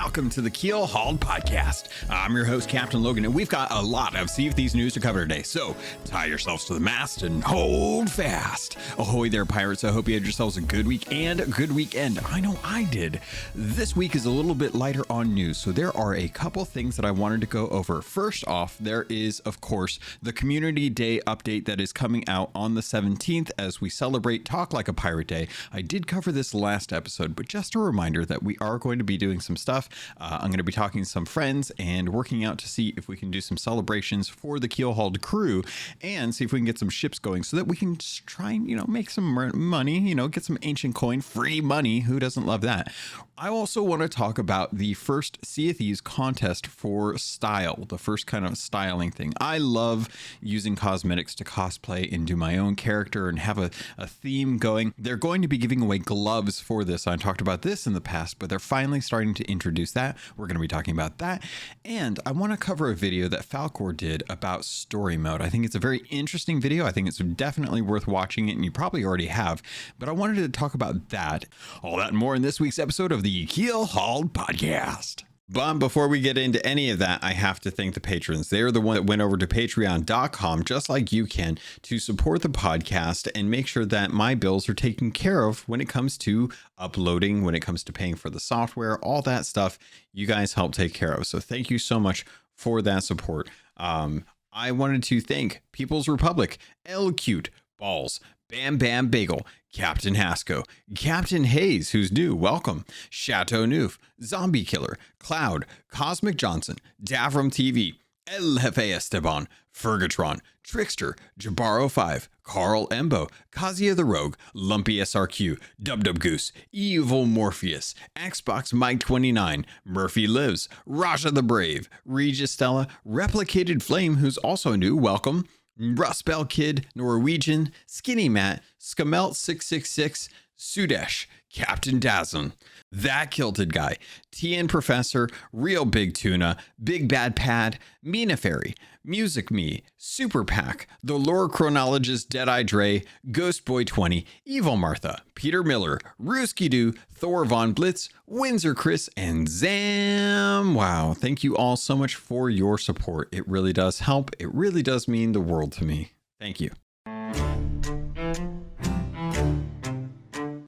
welcome to the Keelhauled podcast. I'm your host, Captain Logan, and we've got a lot of Sea of Thieves news to cover today, so tie yourselves to the mast and hold fast. Ahoy there, pirates. I hope you had yourselves a good week and a good weekend. I know I did. This week is a little bit lighter on news, so there are a couple things that I wanted to go over. First off, there is, of course, the Community Day update that is coming out on the 17th as we celebrate Talk Like a Pirate Day. I did cover this last episode, but just a reminder that we are going to be doing some stuff. I'm going to be talking to some friends and working out to see if we can do some celebrations for the Keelhauled crew and see if we can get some ships going so that we can just try and, make some money, get some ancient coin, free money. Who doesn't love that? I also want to talk about the first Sea of Thieves contest for style, the first kind of styling thing. I love using cosmetics to cosplay and do my own character and have a theme going. They're going to be giving away gloves for this. I talked about this in the past, but they're finally starting to introduce that. We're going to be talking about that. And I want to cover a video that Falcor did about story mode. I think it's a very interesting video. I think it's definitely worth watching it, and you probably already have, but I wanted to talk about that. All that and more in this week's episode of the Keelhauled podcast. But before we get into any of that, I have to thank the patrons. They're the one that went over to patreon.com, just like you can, to support the podcast and make sure that my bills are taken care of when it comes to uploading, when it comes to paying for the software, all that stuff you guys help take care of. So thank you so much for that support. I wanted to thank People's Republic, L Cute, Balls, Bam Bam Bagel, Captain Hasco, Captain Hayes, who's new, welcome, Chateau Neuf, Zombie Killer, Cloud, Cosmic Johnson, Davram TV, El Jefe Esteban, Fergatron, Trickster, Jabaro5, Carl Embo, Kazia the Rogue, Lumpy SRQ, Dub Goose, Evil Morpheus, Xbox Mike 29, Murphy Lives, Raja the Brave, Regis Stella, Replicated Flame, who's also new, welcome, Rust Bell Kid, Norwegian, Skinny Matt, Skamelt 666, Sudesh, Captain Dazzin, That Kilted Guy, TN Professor, Real Big Tuna, Big Bad Pad, Mina Fairy, Music Me, Super Pack, The Lore Chronologist, Deadeye Dre, Ghost Boy 20, Evil Martha, Peter Miller, Rooski Doo, Thor Von Blitz, Windsor Chris, and Zam. Wow, thank you all so much for your support. It really does help. It really does mean the world to me. Thank you.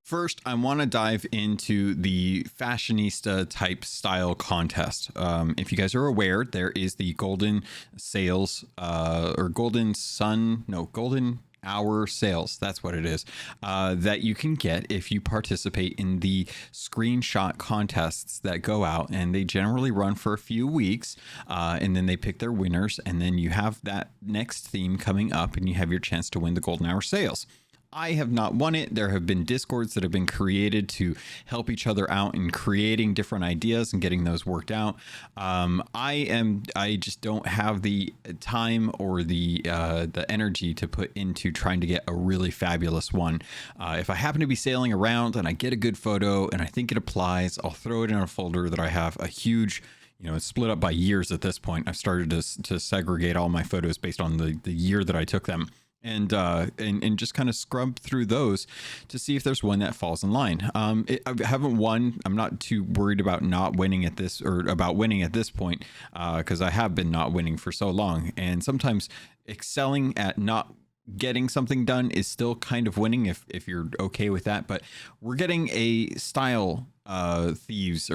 First, I want to dive into the fashionista type style contest. If you guys are aware, there is the Golden Sales Golden Hour sales. That's what it is, that you can get if you participate in the screenshot contests that go out, and they generally run for a few weeks, and then they pick their winners, and then you have that next theme coming up and you have your chance to win the Golden Hour sales. I have not won it. There have been Discords that have been created to help each other out in creating different ideas and getting those worked out. I just don't have the time or the energy to put into trying to get a really fabulous one. If I happen to be sailing around and I get a good photo and I think it applies, I'll throw it in a folder that I have a huge, it's split up by years at this point. I've started to segregate all my photos based on the year that I took them. And just kind of scrub through those to see if there's one that falls in line. I haven't won. I'm not too worried about not winning at this, or about winning at this point, because I have been not winning for so long. And sometimes excelling at not getting something done is still kind of winning if you're okay with that. But we're getting a Style of Thieves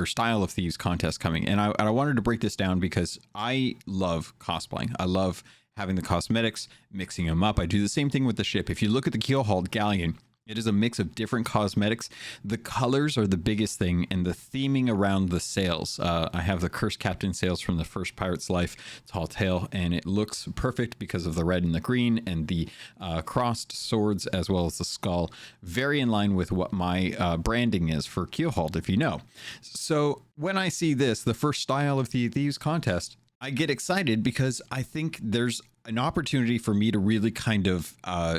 contest coming, and I wanted to break this down because I love cosplaying. I love having the cosmetics, mixing them up. I do the same thing with the ship. If you look at the Keelhauled Galleon, it is a mix of different cosmetics. The colors are the biggest thing, and the theming around the sails. I have the Cursed Captain sails from the first Pirate's Life, Tall Tale, and it looks perfect because of the red and the green and the crossed swords, as well as the skull. Very in line with what my branding is for Keelhauled, if you know. So when I see this, the first Style of Thieves contest, I get excited because I think there's an opportunity for me to really kind of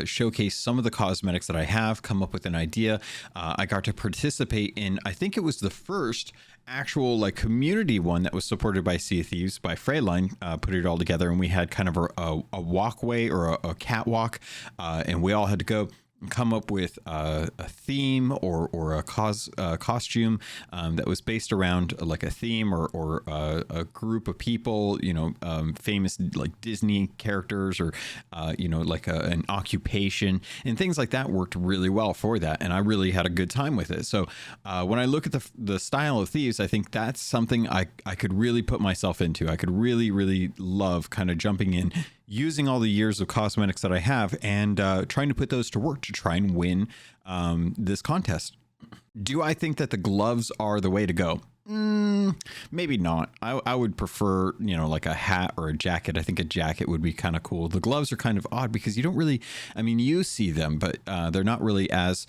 showcase some of the cosmetics that I have, come up with an idea. I got to participate in, I think it was the first actual community one that was supported by Sea of Thieves, by Freyline, put it all together, and we had kind of a walkway or a catwalk, and we all had to go. come up with a theme or a costume that was based around like a theme or a group of people, famous like Disney characters or, like an occupation and things like that worked really well for that. And I really had a good time with it. So when I look at the style of Thieves, I think that's something I could really put myself into. I could really, really love kind of jumping in, using all the years of cosmetics that I have and trying to put those to work to try and win this contest. Do I think that the gloves are the way to go? Maybe not. I would prefer, like a hat or a jacket. I think a jacket would be kind of cool. The gloves are kind of odd because you don't really, you see them, but they're not really as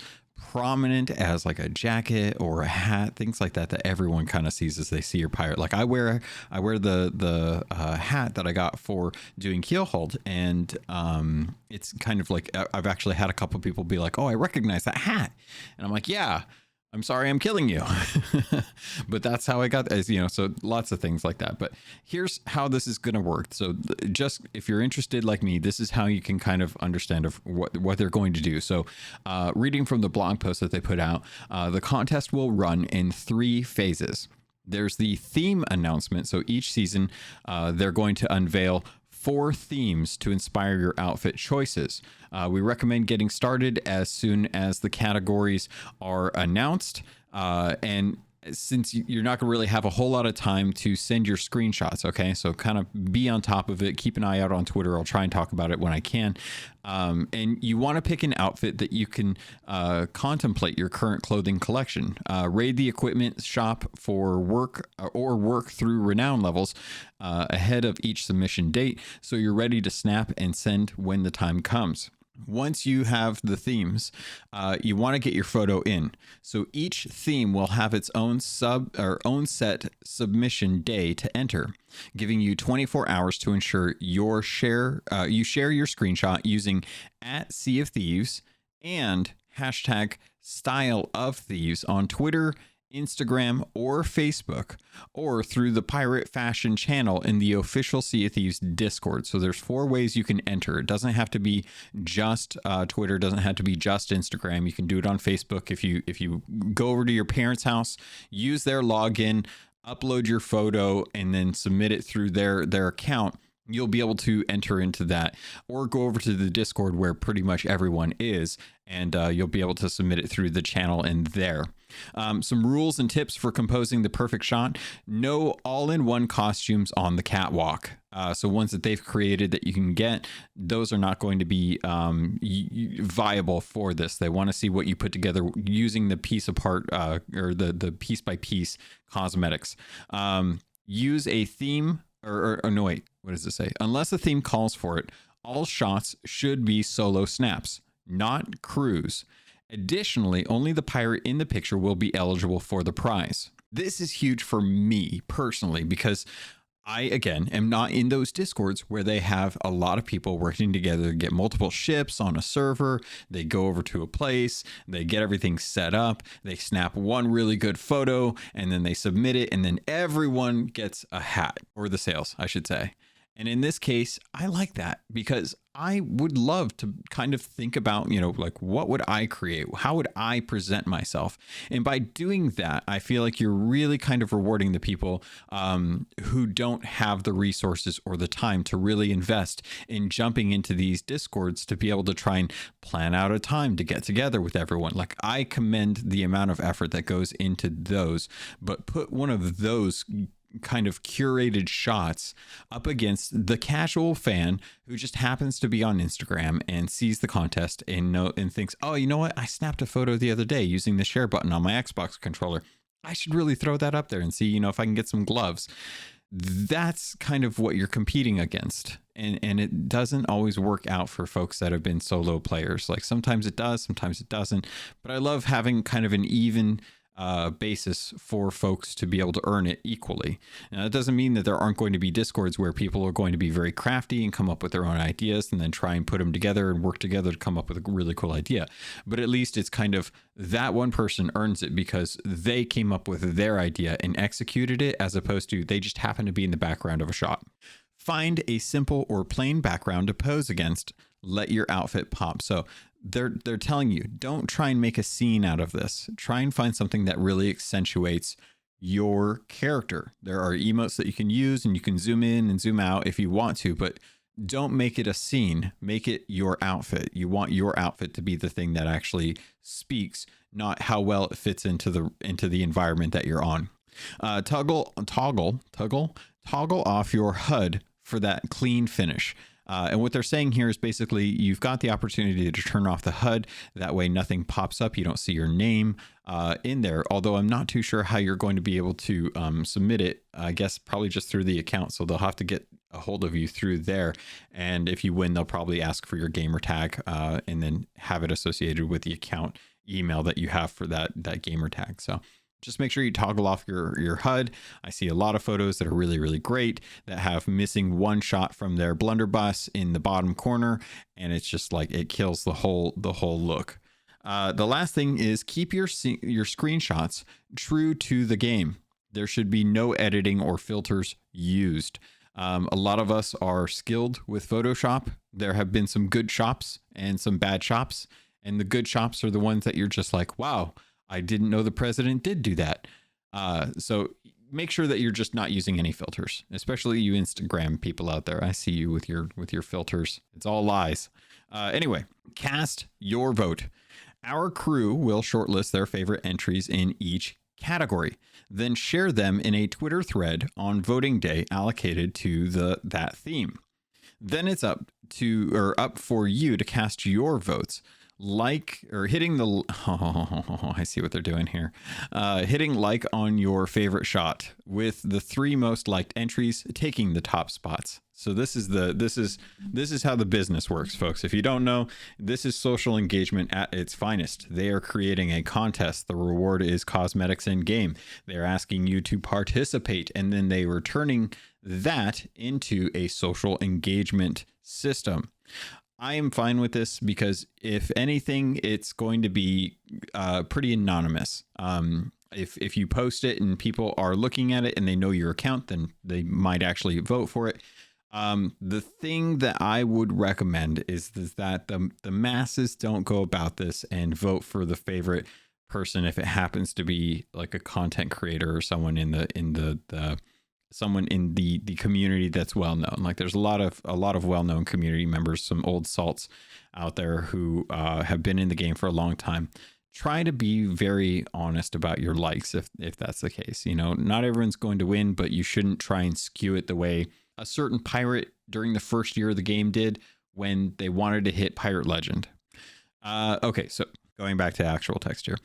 prominent as like a jacket or a hat, things like that everyone kind of sees as they see your pirate. Like I wear the hat that I got for doing Keelhauled, and it's kind of like I've actually had a couple people be like, "Oh, I recognize that hat," and I'm like, "Yeah, I'm sorry I'm killing you." But that's how I got, so lots of things like that. But here's how this is going to work. So just if you're interested like me, this is how you can kind of understand of what they're going to do. So reading from the blog post that they put out, the contest will run in 3 phases. There's the theme announcement. So each season, they're going to unveil 4 themes to inspire your outfit choices. We recommend getting started as soon as the categories are announced. And since you're not going to really have a whole lot of time to send your screenshots, okay? So kind of be on top of it. Keep an eye out on Twitter. I'll try and talk about it when I can. And you want to pick an outfit that you can contemplate your current clothing collection. Raid the equipment shop for work through renown levels ahead of each submission date, so you're ready to snap and send when the time comes. Once you have the themes, you want to get your photo in. So each theme will have its own set submission day to enter, giving you 24 hours to ensure you share your screenshot using @Sea of Thieves and #StyleOfThieves on Twitter, Instagram, or Facebook, or through the Pirate Fashion channel in the official Sea of Thieves Discord. So there's 4 ways you can enter. It doesn't have to be just Twitter, doesn't have to be just Instagram. You can do it on Facebook. If you go over to your parents' house, use their login, upload your photo, and then submit it through their account, you'll be able to enter into that, or go over to the Discord where pretty much everyone is, and you'll be able to submit it through the channel in there. Some rules and tips for composing the perfect shot: no all-in-one costumes on the catwalk. So ones that they've created that you can get, those are not going to be viable for this. They want to see what you put together using the piece apart or the piece by piece cosmetics. Use a theme or no, wait, what does it say? Unless the theme calls for it, all shots should be solo snaps, not crews. Additionally, only the pirate in the picture will be eligible for the prize. This is huge for me personally because I, again, am not in those Discords where they have a lot of people working together to get multiple ships on a server. They go over to a place, they get everything set up, they snap one really good photo, and then they submit it, and then everyone gets a hat, or the sales, I should say. And in this case, I like that because I would love to kind of think about, like what would I create? How would I present myself? And by doing that, I feel like you're really kind of rewarding the people who don't have the resources or the time to really invest in jumping into these Discords to be able to try and plan out a time to get together with everyone. Like, I commend the amount of effort that goes into those, but put one of those kind of curated shots up against the casual fan who just happens to be on Instagram and sees the contest and thinks, oh, you know what? I snapped a photo the other day using the share button on my Xbox controller. I should really throw that up there and see, if I can get some gloves. That's kind of what you're competing against. And it doesn't always work out for folks that have been solo players. Like, sometimes it does, sometimes it doesn't. But I love having kind of an even basis for folks to be able to earn it equally. Now, that doesn't mean that there aren't going to be Discords where people are going to be very crafty and come up with their own ideas and then try and put them together and work together to come up with a really cool idea. But at least it's kind of that one person earns it because they came up with their idea and executed it, as opposed to they just happen to be in the background of a shot. Find a simple or plain background to pose against. let your outfit pop. So they're telling you, don't try and make a scene out of this. Try and find something that really accentuates your character. There are emotes that you can use, and you can zoom in and zoom out if you want to, but don't make it a scene. Make it your outfit. You want your outfit to be the thing that actually speaks, not how well it fits into the environment that you're on. Toggle off your HUD for that clean finish. And what they're saying here is basically you've got the opportunity to turn off the HUD. That way nothing pops up. You don't see your name in there. Although I'm not too sure how you're going to be able to submit it. I guess probably just through the account. So they'll have to get a hold of you through there. And if you win, they'll probably ask for your gamer tag and then have it associated with the account email that you have for that gamer tag. So just make sure you toggle off your HUD. I see a lot of photos that are really, really great that have missing one shot from their blunderbuss in the bottom corner. And it's just like, it kills the whole look. The last thing is keep your screenshots true to the game. There should be no editing or filters used. A lot of us are skilled with Photoshop. There have been some good shops and some bad shops. And the good shops are the ones that you're just like, wow, I didn't know the president did do that. So make sure that you're just not using any filters, especially you Instagram people out there. I see you with your filters. It's all lies. Anyway, cast your vote. Our crew will shortlist their favorite entries in each category, then share them in a Twitter thread on voting day allocated to that theme. Then it's up for you to cast your votes. Hitting the I see what they're doing here. Hitting like on your favorite shot, with the 3 most liked entries taking the top spots. So this is how the business works, folks. If you don't know, this is social engagement at its finest. They are creating a contest. The reward is cosmetics in game. They're asking you to participate, and then they are turning that into a social engagement system. I am fine with this because if anything, it's going to be pretty anonymous. If you post it and people are looking at it and they know your account, then they might actually vote for it. The thing that I would recommend is that the masses don't go about this and vote for the favorite person if it happens to be like a content creator or someone in the someone in the community that's well known. Like there's a lot of well-known community members, some old salts out there who have been in the game for a long time. Try to be very honest about your likes if that's the case. You know, not everyone's going to win, but you shouldn't try and skew it the way a certain pirate during the first year of the game did when they wanted to hit Pirate Legend. Okay, so going back to actual text here.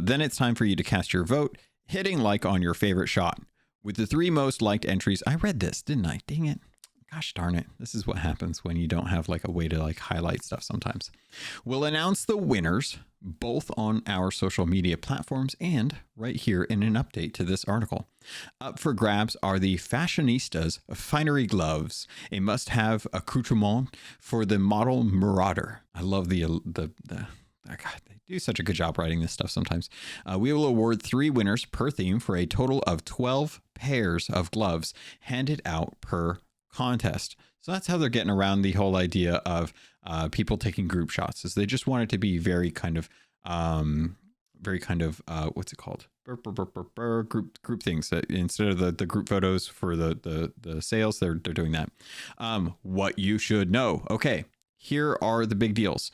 Then it's time for you to cast your vote, hitting like on your favorite shot. With the 3 most liked entries, I read this, didn't I? Dang it. Gosh darn it. This is what happens when you don't have like a way to like highlight stuff sometimes. We'll announce the winners both on our social media platforms and right here in an update to this article. Up for grabs are the Fashionistas Finery Gloves, a must-have accoutrement for the model Marauder. I love God, they do such a good job writing this stuff sometimes. We will award 3 winners per theme for a total of 12 pairs of gloves handed out per contest. So that's how they're getting around the whole idea of people taking group shots, is they just want it to be very kind of what's it called? Group things. Instead of the group photos for the sales, they're doing that. What you should know. Okay. Here are the big deals.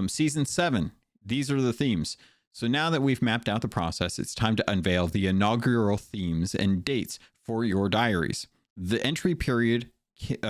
Season 7, these are the themes. So now that we've mapped out the process, it's time to unveil the inaugural themes and dates for your diaries. The entry period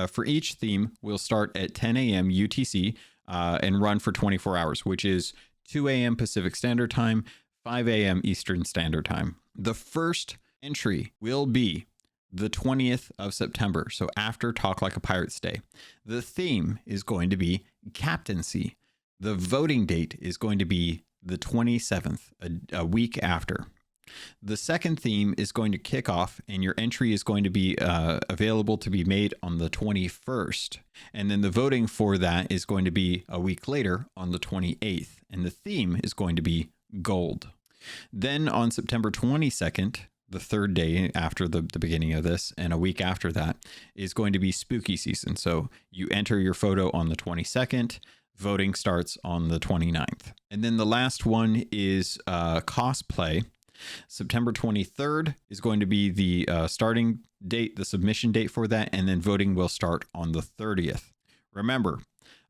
for each theme will start at 10 a.m. UTC and run for 24 hours, which is 2 a.m. Pacific Standard Time, 5 a.m. Eastern Standard Time. The first entry will be the 20th of September, so after Talk Like a Pirate's Day. The theme is going to be Captaincy. The voting date is going to be the 27th, a week after. The second theme is going to kick off, and your entry is going to be available to be made on the 21st. And then the voting for that is going to be a week later on the 28th. And the theme is going to be gold. Then on September 22nd, the third day after the beginning of this, and a week after that is going to be spooky season. So you enter your photo on the 22nd. Voting starts on the 29th. And then the last one is cosplay. September 23rd is going to be the starting date, the submission date for that, and then voting will start on the 30th. Remember,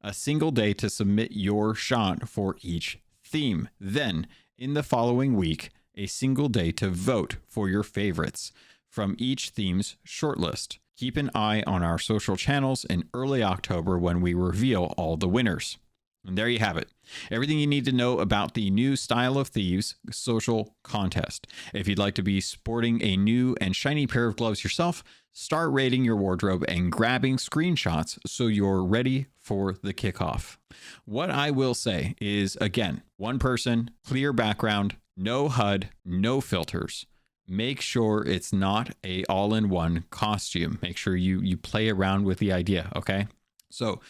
a single day to submit your shot for each theme. Then, in the following week, a single day to vote for your favorites from each theme's shortlist. Keep an eye on our social channels in early October when we reveal all the winners. And there you have it. Everything you need to know about the new Style of Thieves social contest. If you'd like to be sporting a new and shiny pair of gloves yourself, start rating your wardrobe and grabbing screenshots so you're ready for the kickoff. What I will say is, again, one person, clear background, no HUD, no filters. Make sure it's not a all-in-one costume. Make sure you play around with the idea, okay? So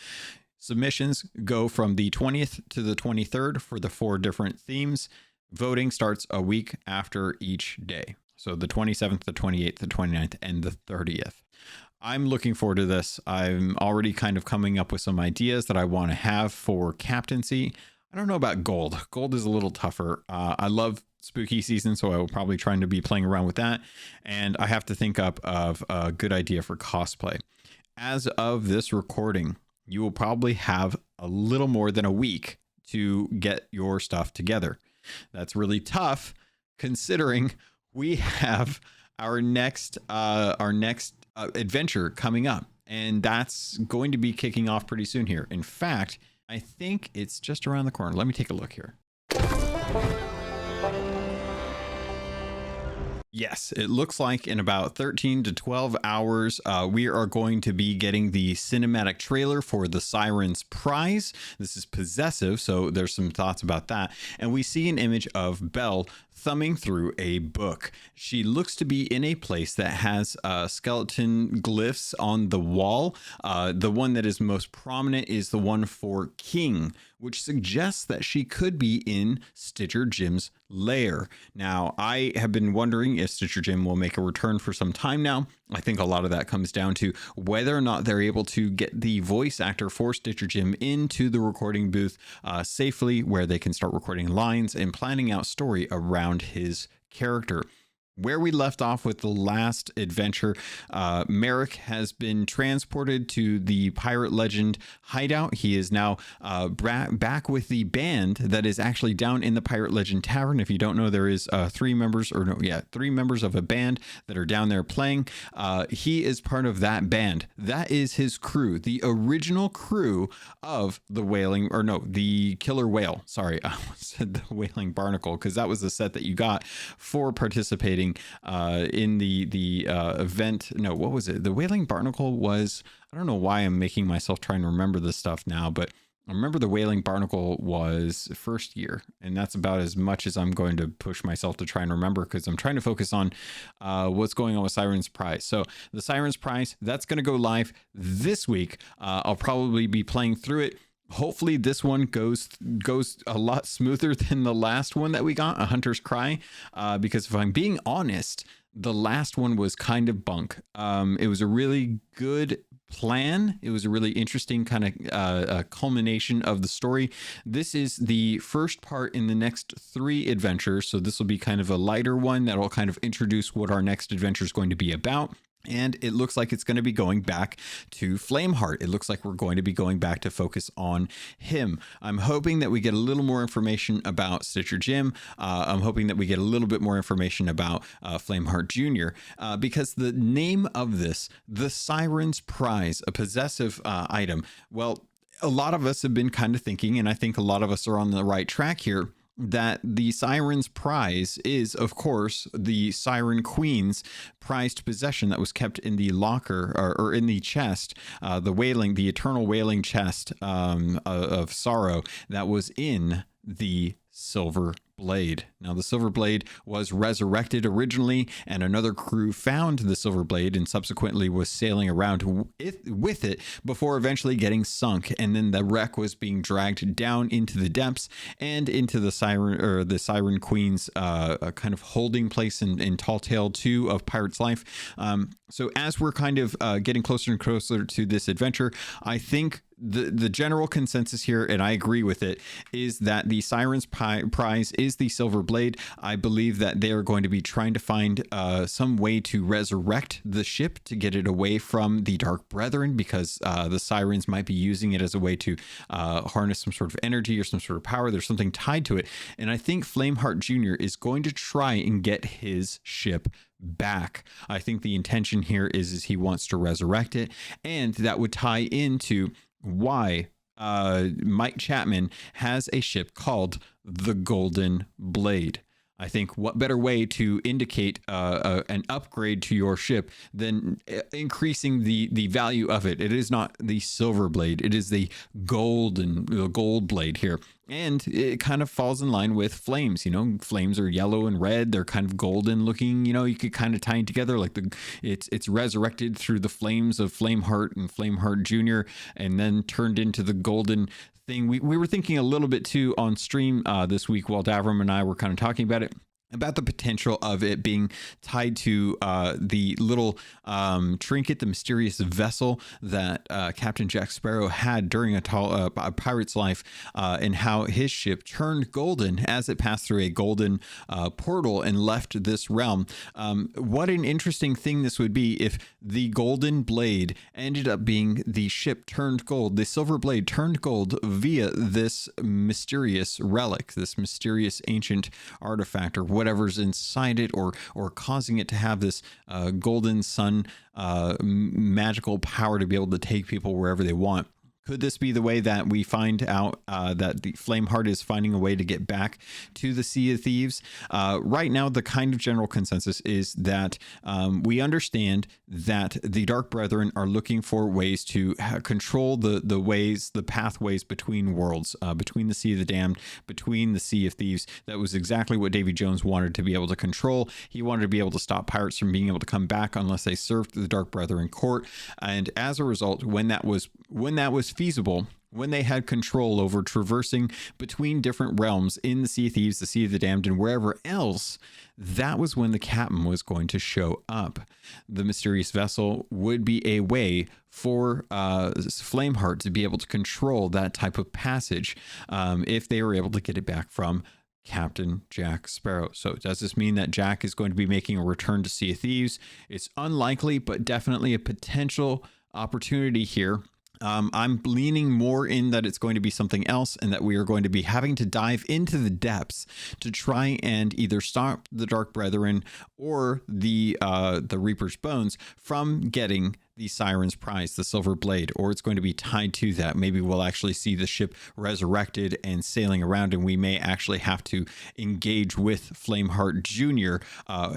submissions go from the 20th to the 23rd for the 4 different themes. Voting starts a week after each day. So the 27th, the 28th, the 29th, and the 30th. I'm looking forward to this. I'm already kind of coming up with some ideas that I want to have for captaincy. I don't know about gold. Gold is a little tougher. I love spooky season, so I will probably try to be playing around with that. And I have to think up of a good idea for cosplay. As of this recording, you will probably have a little more than a week to get your stuff together. That's really tough considering we have our next adventure coming up, and that's going to be kicking off pretty soon here. In fact, I think it's just around the corner. Let me take a look here. Yes, it looks like in about 13 to 12 hours, we are going to be getting the cinematic trailer for the Sirens prize. This is possessive, so there's some thoughts about that. And we see an image of Belle thumbing through a book. She looks to be in a place that has skeleton glyphs on the wall. The one that is most prominent is the one for King, which suggests that she could be in Stitcher Jim's lair. Now, I have been wondering if Stitcher Jim will make a return for some time now. I think a lot of that comes down to whether or not they're able to get the voice actor for Stitcher Jim into the recording booth safely, where they can start recording lines and planning out story around his character. Where we left off with the last adventure, Merrick has been transported to the Pirate Legend hideout. He is now back with the band that is actually down in the Pirate Legend Tavern. If you don't know, there is 3 members of a band that are down there playing. He is part of that band. That is his crew, the original crew of the Killer Whale. Sorry, I said the Wailing Barnacle, because that was the set that you got for participating in the event. No, what was it? The Wailing Barnacle was, I don't know why I'm making myself try and remember this stuff now, but I remember the Wailing Barnacle was first year, and that's about as much as I'm going to push myself to try and remember, because I'm trying to focus on what's going on with Sirens Prize. So the Sirens Prize, that's going to go live this week. I'll probably be playing through it. Hopefully this one goes a lot smoother than the last one that we got, A Hunter's Cry, because if I'm being honest, the last one was kind of bunk. It was a really good plan. It was a really interesting kind of culmination of the story. This is the first part in the next 3 adventures, so this will be kind of a lighter one that will kind of introduce what our next adventure is going to be about. And it looks like it's going to be going back to Flameheart. It looks like we're going to be going back to focus on him. I'm hoping that we get a little more information about Stitcher Jim. I'm hoping that we get a little bit more information about Flameheart Jr. Because the name of this, the Sirens Prize, a possessive item. Well, a lot of us have been kind of thinking, and I think a lot of us are on the right track here, that the Sirens Prize is, of course, the Siren Queen's prized possession that was kept in the locker or in the chest, the eternal wailing chest of sorrow that was in the Silver Blade. Now, the Silver Blade was resurrected originally, and another crew found the Silver Blade and subsequently was sailing around with it before eventually getting sunk. And then the wreck was being dragged down into the depths and into the Siren Queen's kind of holding place in Tall Tale 2 of Pirate's Life. So as we're kind of getting closer and closer to this adventure, I think the general consensus here, and I agree with it, is that the Sirens prize is the Silver Blade. I believe that they are going to be trying to find some way to resurrect the ship to get it away from the Dark Brethren, because the Sirens might be using it as a way to harness some sort of energy or some sort of power. There's something tied to it. And I think Flameheart Jr. is going to try and get his ship back. I think the intention here is he wants to resurrect it, and that would tie into why Mike Chapman has a ship called the Golden Blade. I think what better way to indicate an upgrade to your ship than increasing the value of it. It is not the Silver Blade. It is the gold blade here. And it kind of falls in line with flames. You know, flames are yellow and red. They're kind of golden looking. You know, you could kind of tie it together like it's resurrected through the flames of Flameheart and Flameheart Jr. and then turned into the golden thing. We were thinking a little bit too on stream this week while Davram and I were kind of talking about it, about the potential of it being tied to the little trinket, the mysterious vessel that Captain Jack Sparrow had during a pirate's life, and how his ship turned golden as it passed through a golden portal and left this realm. What an interesting thing this would be if the Golden Blade ended up being the ship turned gold, the Silver Blade turned gold via this mysterious relic, this mysterious ancient artifact, or whatever's inside it, or causing it to have this golden sun magical power to be able to take people wherever they want. Could this be the way that we find out that the Flameheart is finding a way to get back to the Sea of Thieves? Right now, the kind of general consensus is that we understand that the Dark Brethren are looking for ways to control the pathways between worlds, between the Sea of the Damned, between the Sea of Thieves. That was exactly what Davy Jones wanted to be able to control. He wanted to be able to stop pirates from being able to come back unless they served the Dark Brethren court. And as a result, when that was feasible, when they had control over traversing between different realms in the Sea of Thieves, the Sea of the Damned, and wherever else, that was when the captain was going to show up. The mysterious vessel would be a way for Flameheart to be able to control that type of passage if they were able to get it back from Captain Jack Sparrow. So does this mean that Jack is going to be making a return to Sea of Thieves? It's unlikely, but definitely a potential opportunity here. I'm leaning more in that it's going to be something else, and that we are going to be having to dive into the depths to try and either stop the Dark Brethren or the Reaper's Bones from getting the Sirens prize, the Silver Blade, or it's going to be tied to that. Maybe we'll actually see the ship resurrected and sailing around, and we may actually have to engage with Flameheart Jr.,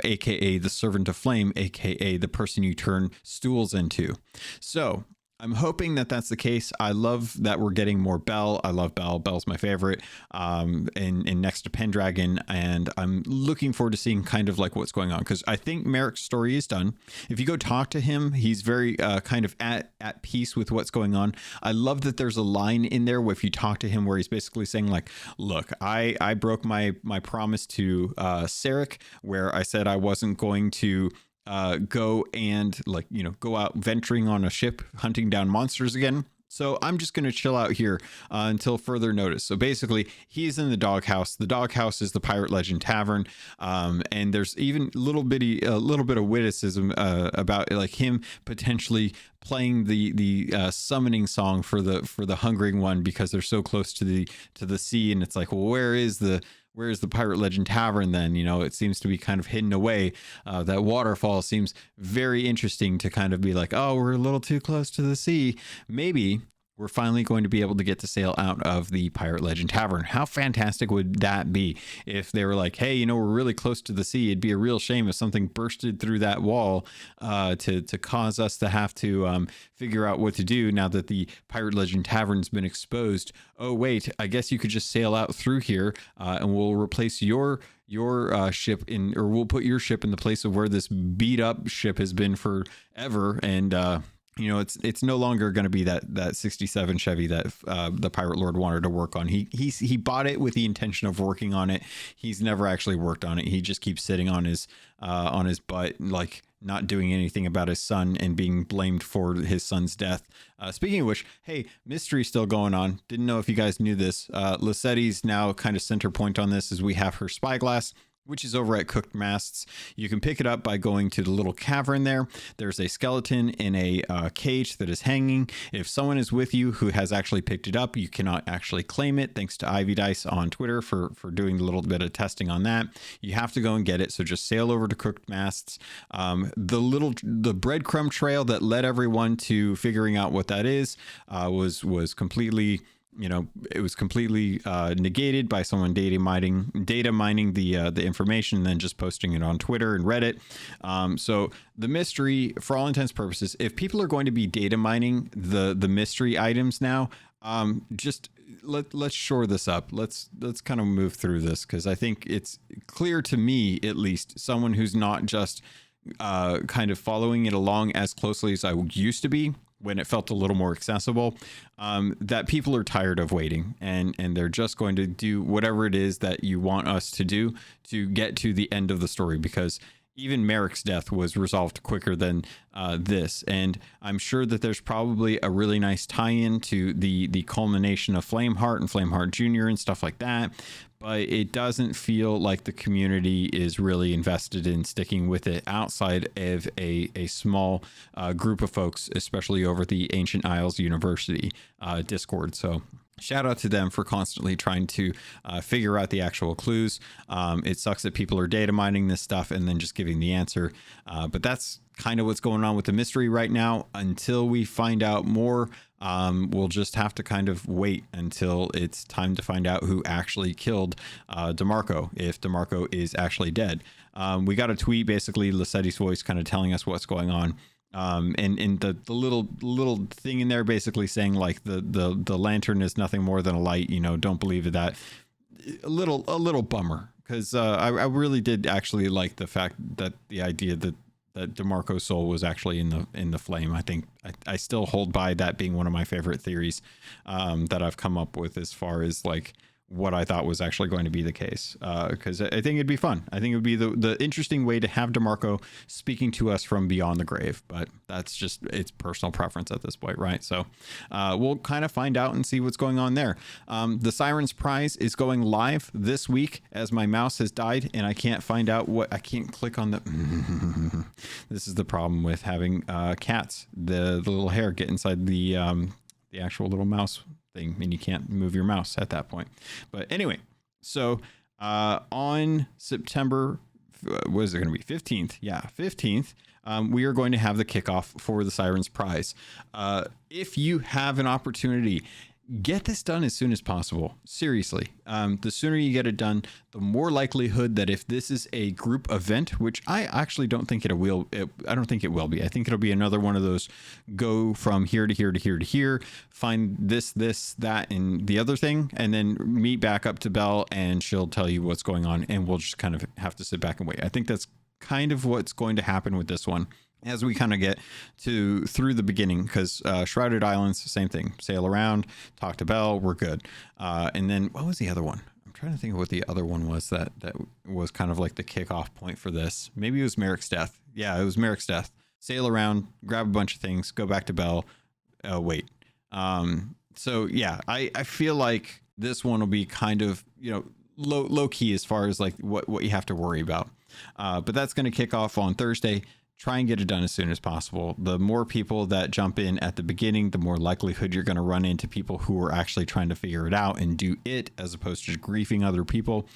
aka the Servant of Flame, aka the person you turn stools into. So I'm hoping that that's the case. I love that we're getting more Belle. I love Belle. Belle's my favorite, in next to Pendragon, and I'm looking forward to seeing kind of like what's going on, because I think Merrick's story is done. If you go talk to him, he's very kind of at peace with what's going on. I love that there's a line in there where if you talk to him where he's basically saying like, look, I broke my promise to Sarek, where I said I wasn't going to go and go out venturing on a ship hunting down monsters again. So I'm just going to chill out here until further notice. So basically, he's in the doghouse. The doghouse is the Pirate Legend Tavern, and there's even a little bit of witticism about like him potentially playing the summoning song for the Hungering One, because they're so close to the sea, and it's like, well, where's the Pirate Legend Tavern then? You know, it seems to be kind of hidden away. That waterfall seems very interesting to kind of be like, oh, we're a little too close to the sea. Maybe we're finally going to be able to get to sail out of the Pirate Legend Tavern. How fantastic would that be if they were like, hey, you know, we're really close to the sea. It'd be a real shame if something bursted through that wall to cause us to have to figure out what to do now that the Pirate Legend Tavern's been exposed. Oh, wait, I guess you could just sail out through here and we'll replace your ship in, or we'll put your ship in the place of where this beat up ship has been forever. And, you know, it's no longer going to be that 67 Chevy that the Pirate Lord wanted to work on. He bought it with the intention of working on it. He's never actually worked on it. He just keeps sitting on his butt, like not doing anything about his son and being blamed for his son's death. Speaking of which, hey, mystery still going on. Didn't know if you guys knew this. Lassetti's now kind of center point on this as we have her spyglass, which is over at Cooked Masts. You can pick it up by going to the little cavern there. There's a skeleton in a cage that is hanging. If someone is with you who has actually picked it up, you cannot actually claim it, thanks to Ivy Dice on Twitter for doing a little bit of testing on that. You have to go and get it, so just sail over to Cooked Masts. The breadcrumb trail that led everyone to figuring out what that is was completely... You know, it was completely negated by someone data mining the information and then just posting it on Twitter and Reddit. So the mystery, for all intents and purposes, if people are going to be data mining the mystery items now, just let's shore this up. Let's kind of move through this, because I think it's clear to me, at least, someone who's not just kind of following it along as closely as I used to be when it felt a little more accessible, that people are tired of waiting and they're just going to do whatever it is that you want us to do to get to the end of the story, because even Merrick's death was resolved quicker than this. And I'm sure that there's probably a really nice tie-in to the culmination of Flameheart and Flameheart Jr. and stuff like that. But it doesn't feel like the community is really invested in sticking with it outside of a small group of folks, especially over the Ancient Isles University Discord. So shout out to them for constantly trying to figure out the actual clues. It sucks that people are data mining this stuff and then just giving the answer. But that's kind of what's going on with the mystery right now. Until we find out more, we'll just have to kind of wait until it's time to find out who actually killed DeMarco, if DeMarco is actually dead. We got a tweet, basically Lassetti's voice kind of telling us what's going on. And the little thing in there basically saying like the lantern is nothing more than a light, you know, don't believe that. A little bummer, because I really did actually like the fact that the idea that DeMarco's soul was actually in the flame. I think I still hold by that being one of my favorite theories that I've come up with as far as like what I thought was actually going to be the case, because I think it'd be fun. I think it would be the interesting way to have DeMarco speaking to us from beyond the grave, but that's just, it's personal preference at this point, right? So we'll kind of find out and see what's going on there. The Sirens prize is going live this week, as my mouse has died and I can't find out what, I can't click on the this is the problem with having cats. The little hair get inside the actual little mouse thing, and you can't move your mouse at that point. But anyway, so on September, what is it going to be? 15th. Yeah, 15th. We are going to have the kickoff for the Sirens prize. If you have an opportunity, get this done as soon as possible. Seriously. The sooner you get it done, the more likelihood that if this is a group event, which I actually don't think I don't think it will be. I think it'll be another one of those go from here to here to here to here, find this, that, and the other thing, and then meet back up to Belle and she'll tell you what's going on, and we'll just kind of have to sit back and wait. I think that's kind of what's going to happen with this one, as we kind of get through the beginning, because Shrouded Islands, same thing. Sail around, talk to Belle, we're good. And then what was the other one? I'm trying to think of what the other one was that was kind of like the kickoff point for this. Maybe it was Merrick's death. Yeah, it was Merrick's death. Sail around, grab a bunch of things, go back to Belle, wait. So yeah, I feel like this one will be kind of, you know, low key as far as like what you have to worry about. But that's going to kick off on Thursday. Try and get it done as soon as possible. The more people that jump in at the beginning, the more likelihood you're going to run into people who are actually trying to figure it out and do it, as opposed to griefing other people.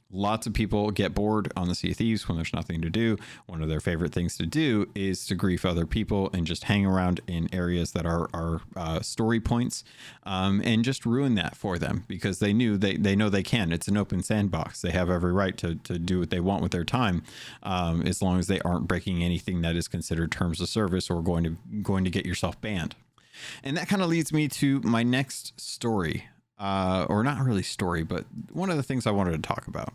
Lots of people get bored on the Sea of Thieves when there's nothing to do. One of their favorite things to do is to grief other people and just hang around in areas that are story points, and just ruin that for them, because they know they can. It's an open sandbox. They have every right to do what they want with their time, as long as they aren't breaking anything that is considered terms of service or going to get yourself banned. And that kind of leads me to my next story. Or not really story, but one of the things I wanted to talk about.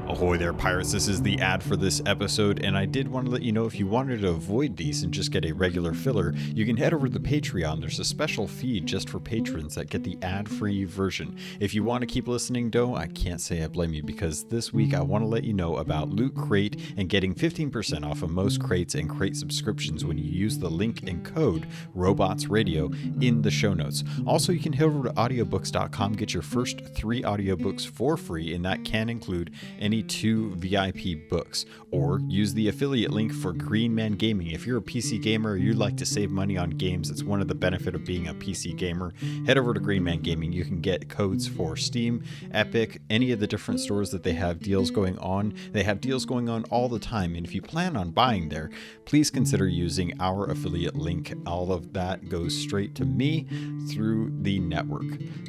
Ahoy there, pirates. This is the ad for this episode, and I did want to let you know, if you wanted to avoid these and just get a regular filler, you can head over to the Patreon. There's a special feed just for patrons that get the ad-free version. If you want to keep listening, though, I can't say I blame you, because this week I want to let you know about Loot Crate and getting 15% off of most crates and crate subscriptions when you use the link and code RobotsRadio in the show notes. Also, you can head over to audiobooks.com, get your first 3 audiobooks for free, and that can include any 2 VIP books, or use the affiliate link for Green Man Gaming. If you're a PC gamer or you'd like to save money on games, it's one of the benefits of being a PC gamer. Head over to Green Man Gaming. You can get codes for Steam, Epic, any of the different stores that they have deals going on. They have deals going on all the time, and if you plan on buying there, please consider using our affiliate link. All of that goes straight to me through the network.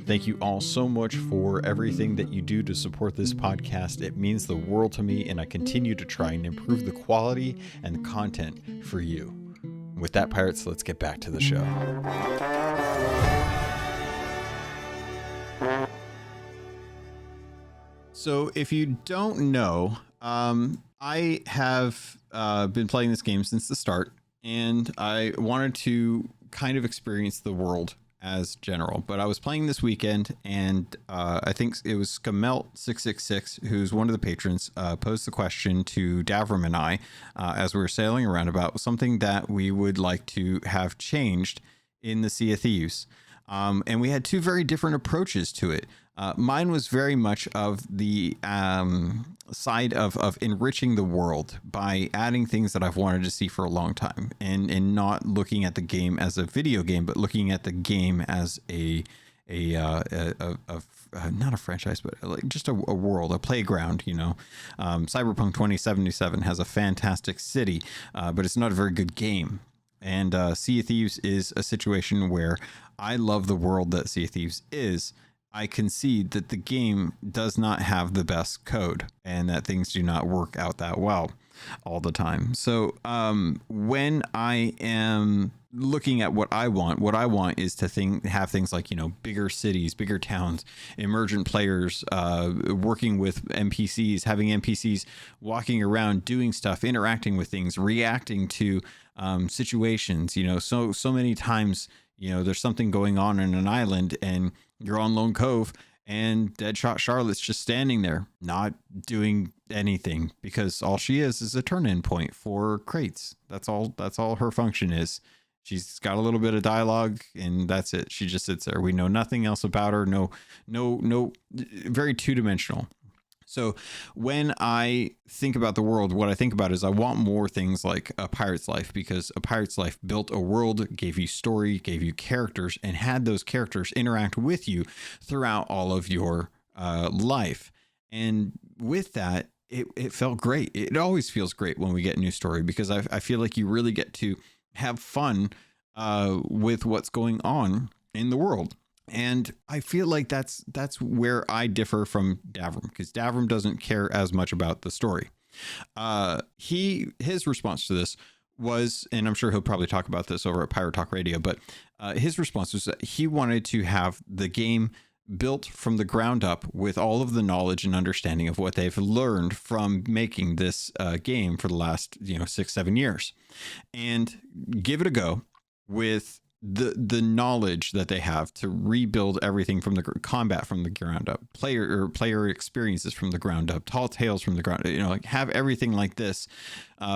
Thank you all so much for everything that you do to support this podcast. It means the world to me, and I continue to try and improve the quality and the content for you. With that, pirates, let's get back to the show. So if you don't know, I have been playing this game since the start, and I wanted to kind of experience the world as general, but I was playing this weekend, and I think it was Skamelt666, who's one of the patrons, posed the question to Davram and I, as we were sailing around, about something that we would like to have changed in the Sea of Thieves. And we had 2 very different approaches to it. Mine was very much of the side of enriching the world by adding things that I've wanted to see for a long time, and not looking at the game as a video game, but looking at the game as a not a franchise, but like just a world, a playground. Cyberpunk 2077 has a fantastic city, but it's not a very good game. And Sea of Thieves is a situation where I love the world that Sea of Thieves is. I concede that the game does not have the best code, and that things do not work out that well all the time. So when I am looking at what I want is to have things like, bigger cities, bigger towns, emergent players, working with NPCs, having NPCs walking around, doing stuff, interacting with things, reacting to situations. So many times, there's something going on in an island, and you're on Lone Cove, and Deadshot Charlotte's just standing there, not doing anything, because all she is a turn-in point for crates. That's all her function is. She's got a little bit of dialogue, and that's it. She just sits there. We know nothing else about her. No, very two-dimensional. So when I think about the world, what I think about is I want more things like A Pirate's Life, because A Pirate's Life built a world, gave you story, gave you characters, and had those characters interact with you throughout all of your life. And with that, it felt great. It always feels great when we get a new story, because I feel like you really get to have fun with what's going on in the world. And I feel like that's where I differ from Davram, because Davram doesn't care as much about the story. His response to this was, and I'm sure he'll probably talk about this over at Pirate Talk Radio, but his response was that he wanted to have the game built from the ground up with all of the knowledge and understanding of what they've learned from making this game for the last 6-7 years, and give it a go with the knowledge that they have to rebuild everything from the combat from the ground up, player experiences from the ground up, tall tales from the ground, have everything like this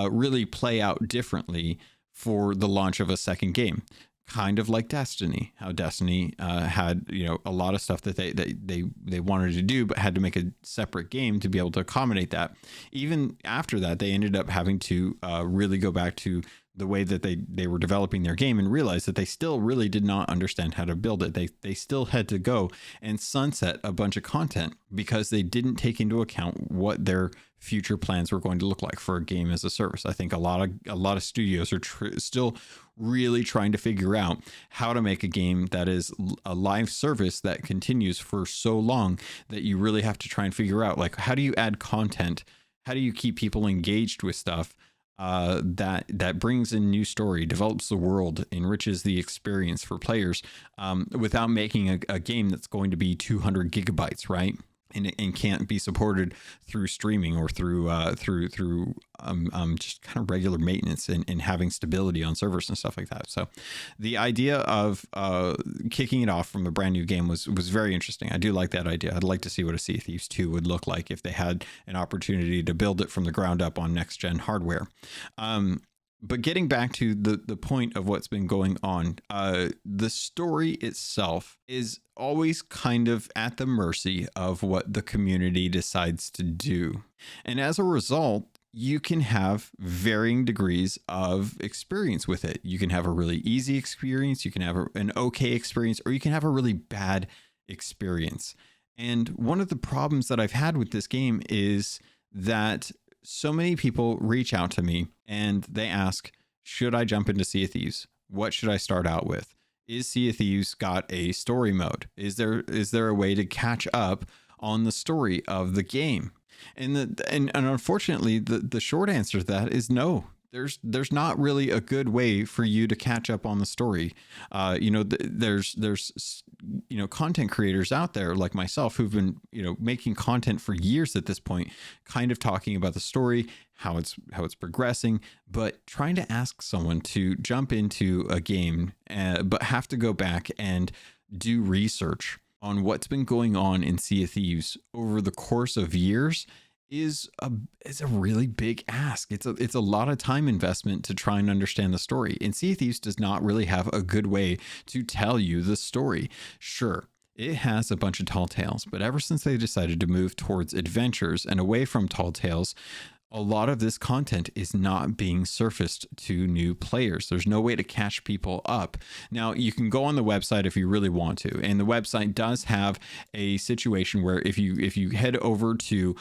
really play out differently for the launch of a second game. Kind of like Destiny, how Destiny had a lot of stuff that they wanted to do, but had to make a separate game to be able to accommodate that. Even after that, they ended up having to really go back to the way that they were developing their game and realized that they still really did not understand how to build it. They still had to go and sunset a bunch of content because they didn't take into account what their future plans were going to look like for a game as a service. I think a lot of studios are still really trying to figure out how to make a game that is a live service that continues for so long that you really have to try and figure out, like, how do you add content? How do you keep people engaged with stuff that brings in new story, develops the world, enriches the experience for players, without making a game that's going to be 200 gigabytes, right? And can't be supported through streaming or through just kind of regular maintenance and having stability on servers and stuff like that. So the idea of kicking it off from a brand new game was very interesting. I do like that idea. I'd like to see what a Sea of Thieves 2 would look like if they had an opportunity to build it from the ground up on next gen hardware. But getting back to the point of what's been going on, the story itself is always kind of at the mercy of what the community decides to do. And as a result, you can have varying degrees of experience with it. You can have a really easy experience, you can have an okay experience, or you can have a really bad experience. And one of the problems that I've had with this game is that so many people reach out to me and they ask, should I jump into Sea of Thieves? What should I start out with? Is Sea of Thieves got a story mode? Is there a way to catch up on the story of the game? And unfortunately, the short answer to that is no. There's not really a good way for you to catch up on the story. There's content creators out there like myself who've been making content for years at this point, kind of talking about the story, how it's progressing, but trying to ask someone to jump into a game, but have to go back and do research on what's been going on in Sea of Thieves over the course of years is a really big ask. It's a lot of time investment to try and understand the story. And Sea of Thieves does not really have a good way to tell you the story. Sure, it has a bunch of tall tales, but ever since they decided to move towards adventures and away from tall tales, a lot of this content is not being surfaced to new players. There's no way to catch people up. Now, you can go on the website if you really want to, and the website does have a situation where if you head over to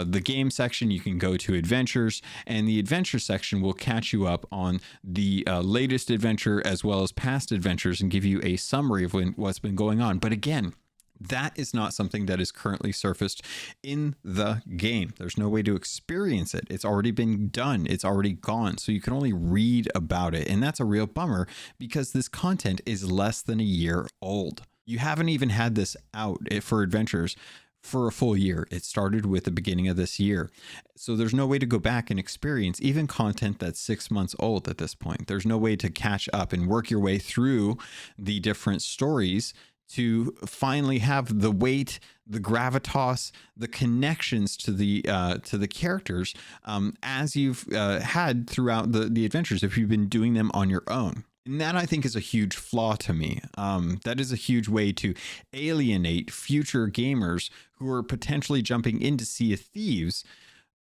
the game section, you can go to adventures, and the adventure section will catch you up on the latest adventure as well as past adventures and give you a summary of what's been going on. But again, that is not something that is currently surfaced in the game. There's no way to experience it. It's already been done. It's already gone. So you can only read about it. And that's a real bummer because this content is less than a year old. You haven't even had this out for adventures for a full year. It started with the beginning of this year. So there's no way to go back and experience even content that's 6 months old at this point. There's no way to catch up and work your way through the different stories to finally have the weight, the gravitas, the connections to the characters as you've had throughout the adventures if you've been doing them on your own. And that, I think, is a huge flaw to me. That is a huge way to alienate future gamers who are potentially jumping into Sea of Thieves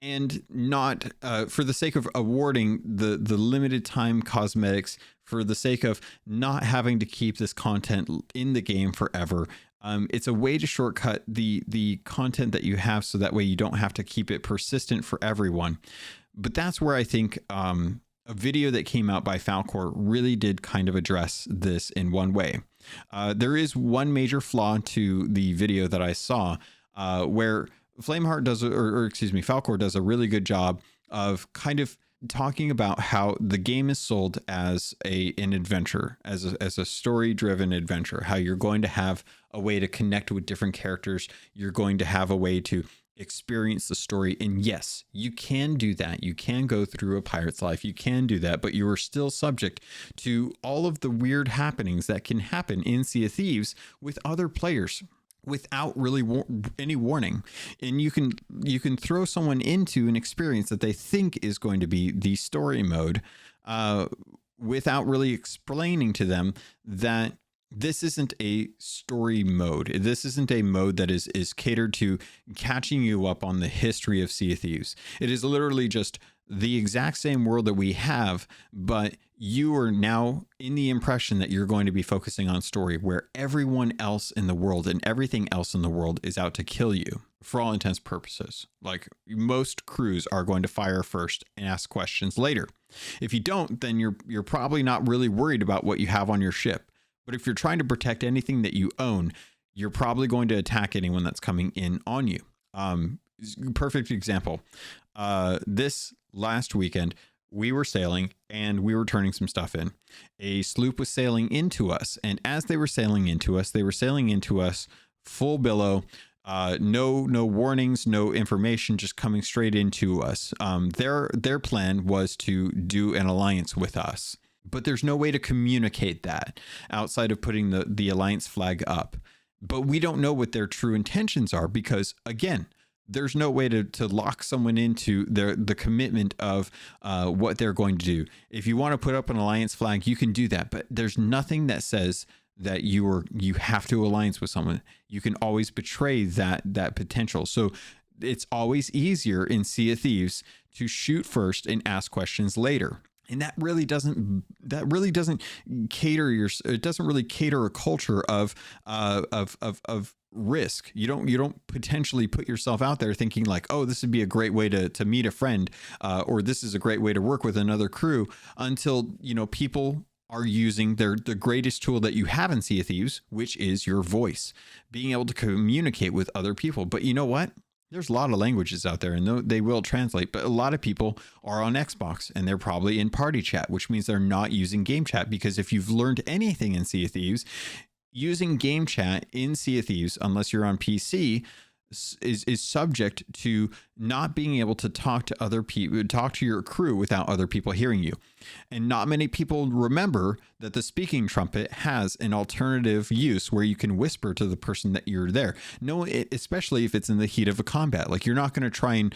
and not for the sake of awarding the limited time cosmetics, for the sake of not having to keep this content in the game forever. It's a way to shortcut the content that you have so that way you don't have to keep it persistent for everyone. But that's where I think a video that came out by Falcor really did kind of address this in one way. There is one major flaw to the video that I saw where Flameheart does, Falcor does a really good job of kind of talking about how the game is sold as an adventure, as a story-driven adventure, how you're going to have a way to connect with different characters. You're going to have a way to experience the story. And yes, you can do that. You can go through a pirate's life. You can do that, but you are still subject to all of the weird happenings that can happen in Sea of Thieves with other players without really any warning. And you can throw someone into an experience that they think is going to be the story mode without really explaining to them that this isn't a story mode. This isn't a mode that is catered to catching you up on the history of Sea of Thieves. It is literally just the exact same world that we have, but you are now in the impression that you're going to be focusing on story, where everyone else in the world and everything else in the world is out to kill you for all intents and purposes. Like, most crews are going to fire first and ask questions later. If you don't, then you're probably not really worried about what you have on your ship. But if you're trying to protect anything that you own, you're probably going to attack anyone that's coming in on you. Perfect example. This last weekend, we were sailing and we were turning some stuff in. A sloop was sailing into us, and as they were sailing into us full billow. No warnings, no information, just coming straight into us. Their plan was to do an alliance with us, but there's no way to communicate that outside of putting the alliance flag up. But we don't know what their true intentions are, because again, there's no way to lock someone into the commitment of what they're going to do. If you want to put up an alliance flag, you can do that, but there's nothing that says that you have to alliance with someone. You can always betray that potential. So it's always easier in Sea of Thieves to shoot first and ask questions later. And that really doesn't cater it doesn't really cater a culture of risk. You don't potentially put yourself out there thinking like, oh, this would be a great way to meet a friend, or this is a great way to work with another crew, until people are using the greatest tool that you have in Sea of Thieves, which is your voice, being able to communicate with other people. But you know what? There's a lot of languages out there, and they will translate, but a lot of people are on Xbox and they're probably in party chat, which means they're not using game chat. Because if you've learned anything in Sea of Thieves, using game chat in Sea of Thieves, unless you're on PC, is subject to not being able to talk to other people, talk to your crew without other people hearing you. And not many people remember that the speaking trumpet has an alternative use where you can whisper to the person that you're there. No, especially if it's in the heat of a combat. Like, you're not going to try and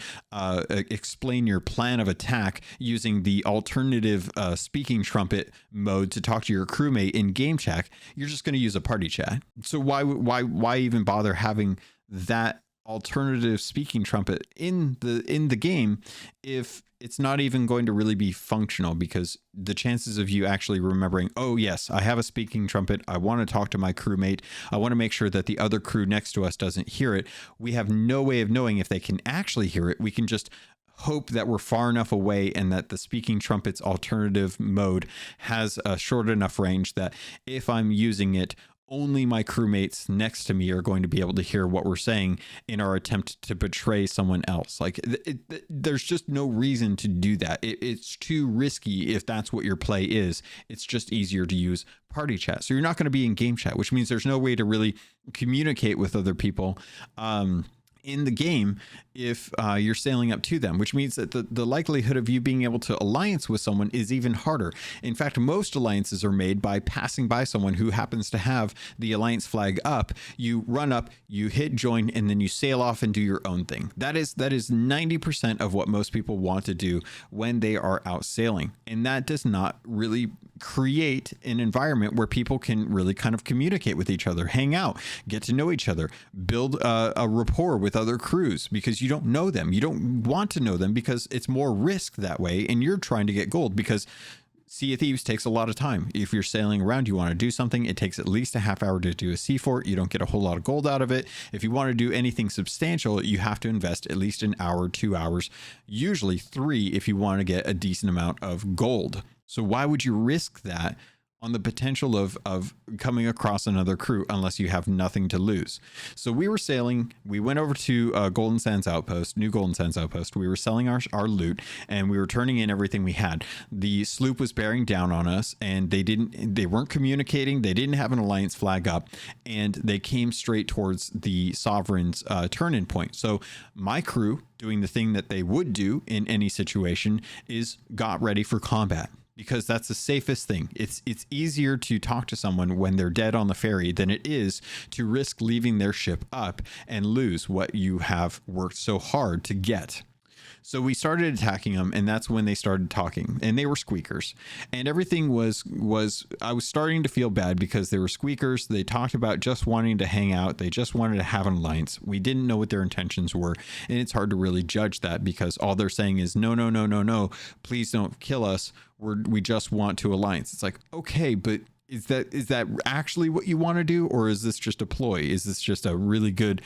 explain your plan of attack using the alternative speaking trumpet mode to talk to your crewmate in game chat. You're just going to use a party chat. So why even bother having that alternative speaking trumpet in the game if it's not even going to really be functional? Because the chances of you actually remembering, oh yes, I have a speaking trumpet, I want to talk to my crewmate, I want to make sure that the other crew next to us doesn't hear it, we have no way of knowing if they can actually hear it. We can just hope that we're far enough away and that the speaking trumpet's alternative mode has a short enough range that if I'm using it, only my crewmates next to me are going to be able to hear what we're saying in our attempt to betray someone else. Like, there's just no reason to do that. It's too risky if that's what your play is. It's just easier to use party chat. So you're not going to be in game chat, which means there's no way to really communicate with other people in the game if you're sailing up to them, which means that the likelihood of you being able to alliance with someone is even harder. In fact, most alliances are made by passing by someone who happens to have the alliance flag up. You run up, you hit join, and then you sail off and do your own thing. That is 90% of what most people want to do when they are out sailing. And that does not really create an environment where people can really kind of communicate with each other, hang out, get to know each other, build a rapport with other crews, because you don't know them. You don't want to know them because it's more risk that way, and you're trying to get gold, because Sea of Thieves takes a lot of time. If you're sailing around, you want to do something, it takes at least a half hour to do a sea fort. You don't get a whole lot of gold out of it. If you want to do anything substantial, you have to invest at least an hour, 2 hours, usually 3 if you want to get a decent amount of gold. So why would you risk that on the potential of coming across another crew unless you have nothing to lose? So we were sailing, we went over to Golden Sands Outpost, New Golden Sands Outpost. We were selling our loot, and we were turning in everything we had. The sloop was bearing down on us, and they weren't communicating. They didn't have an alliance flag up, and they came straight towards the Sovereign's turn-in point. So my crew, doing the thing that they would do in any situation, is got ready for combat, because that's the safest thing. It's easier to talk to someone when they're dead on the ferry than it is to risk leaving their ship up and lose what you have worked so hard to get. So we started attacking them, and that's when they started talking, and they were squeakers, and everything was I was starting to feel bad because they were squeakers. They talked about just wanting to hang out. They just wanted to have an alliance. We didn't know what their intentions were, and it's hard to really judge that because all they're saying is no, no, no, no, no, please don't kill us. We just want to alliance. It's like, okay, but is that actually what you want to do, or is this just a ploy? Is this just a really good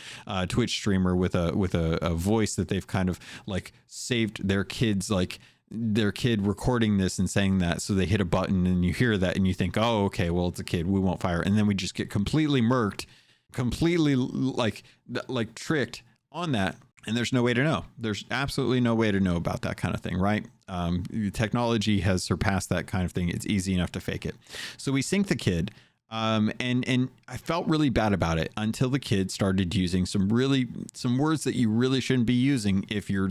Twitch streamer with a voice that they've kind of like saved their kids, like their kid recording this and saying that, so they hit a button and you hear that and you think, oh, okay, well, it's a kid, we won't fire, and then we just get completely murked, completely like tricked on that. And there's no way to know. There's absolutely no way to know about that kind of thing, right? Technology has surpassed that kind of thing. It's easy enough to fake it. So we sync the kid, and I felt really bad about it until the kid started using some words that you really shouldn't be using if you're,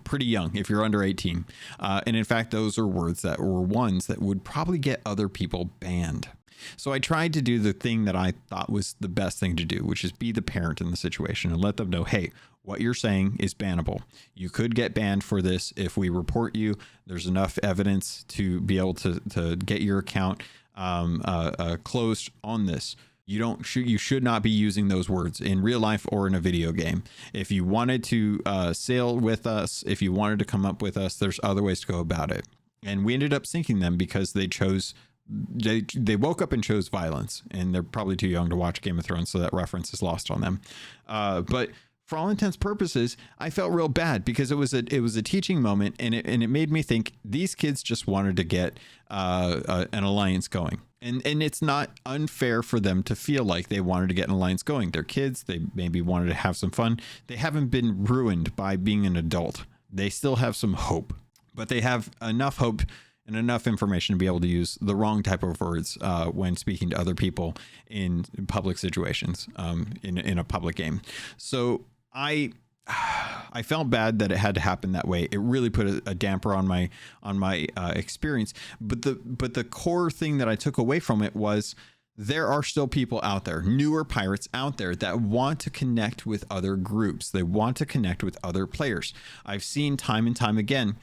pretty young, if you're under 18. And in fact, those are words that were ones that would probably get other people banned. So I tried to do the thing that I thought was the best thing to do, which is be the parent in the situation and let them know, hey, what you're saying is bannable. You could get banned for this if we report you. There's enough evidence to be able to get your account closed on this. You should not be using those words in real life or in a video game. If you wanted to sail with us, if you wanted to come up with us, there's other ways to go about it. And we ended up syncing them because they woke up and chose violence, and they're probably too young to watch Game of Thrones, so that reference is lost on them. But for all intents and purposes, I felt real bad because it was a teaching moment, and it made me think these kids just wanted to get an alliance going. And it's not unfair for them to feel like they wanted to get an alliance going. They're kids. They maybe wanted to have some fun. They haven't been ruined by being an adult. They still have some hope, but they have enough hope and enough information to be able to use the wrong type of words when speaking to other people in public situations, in a public game. So I felt bad that it had to happen that way. It really put a damper on my experience. But the core thing that I took away from it was there are still people out there, newer pirates out there, that want to connect with other groups. They want to connect with other players. I've seen time and time again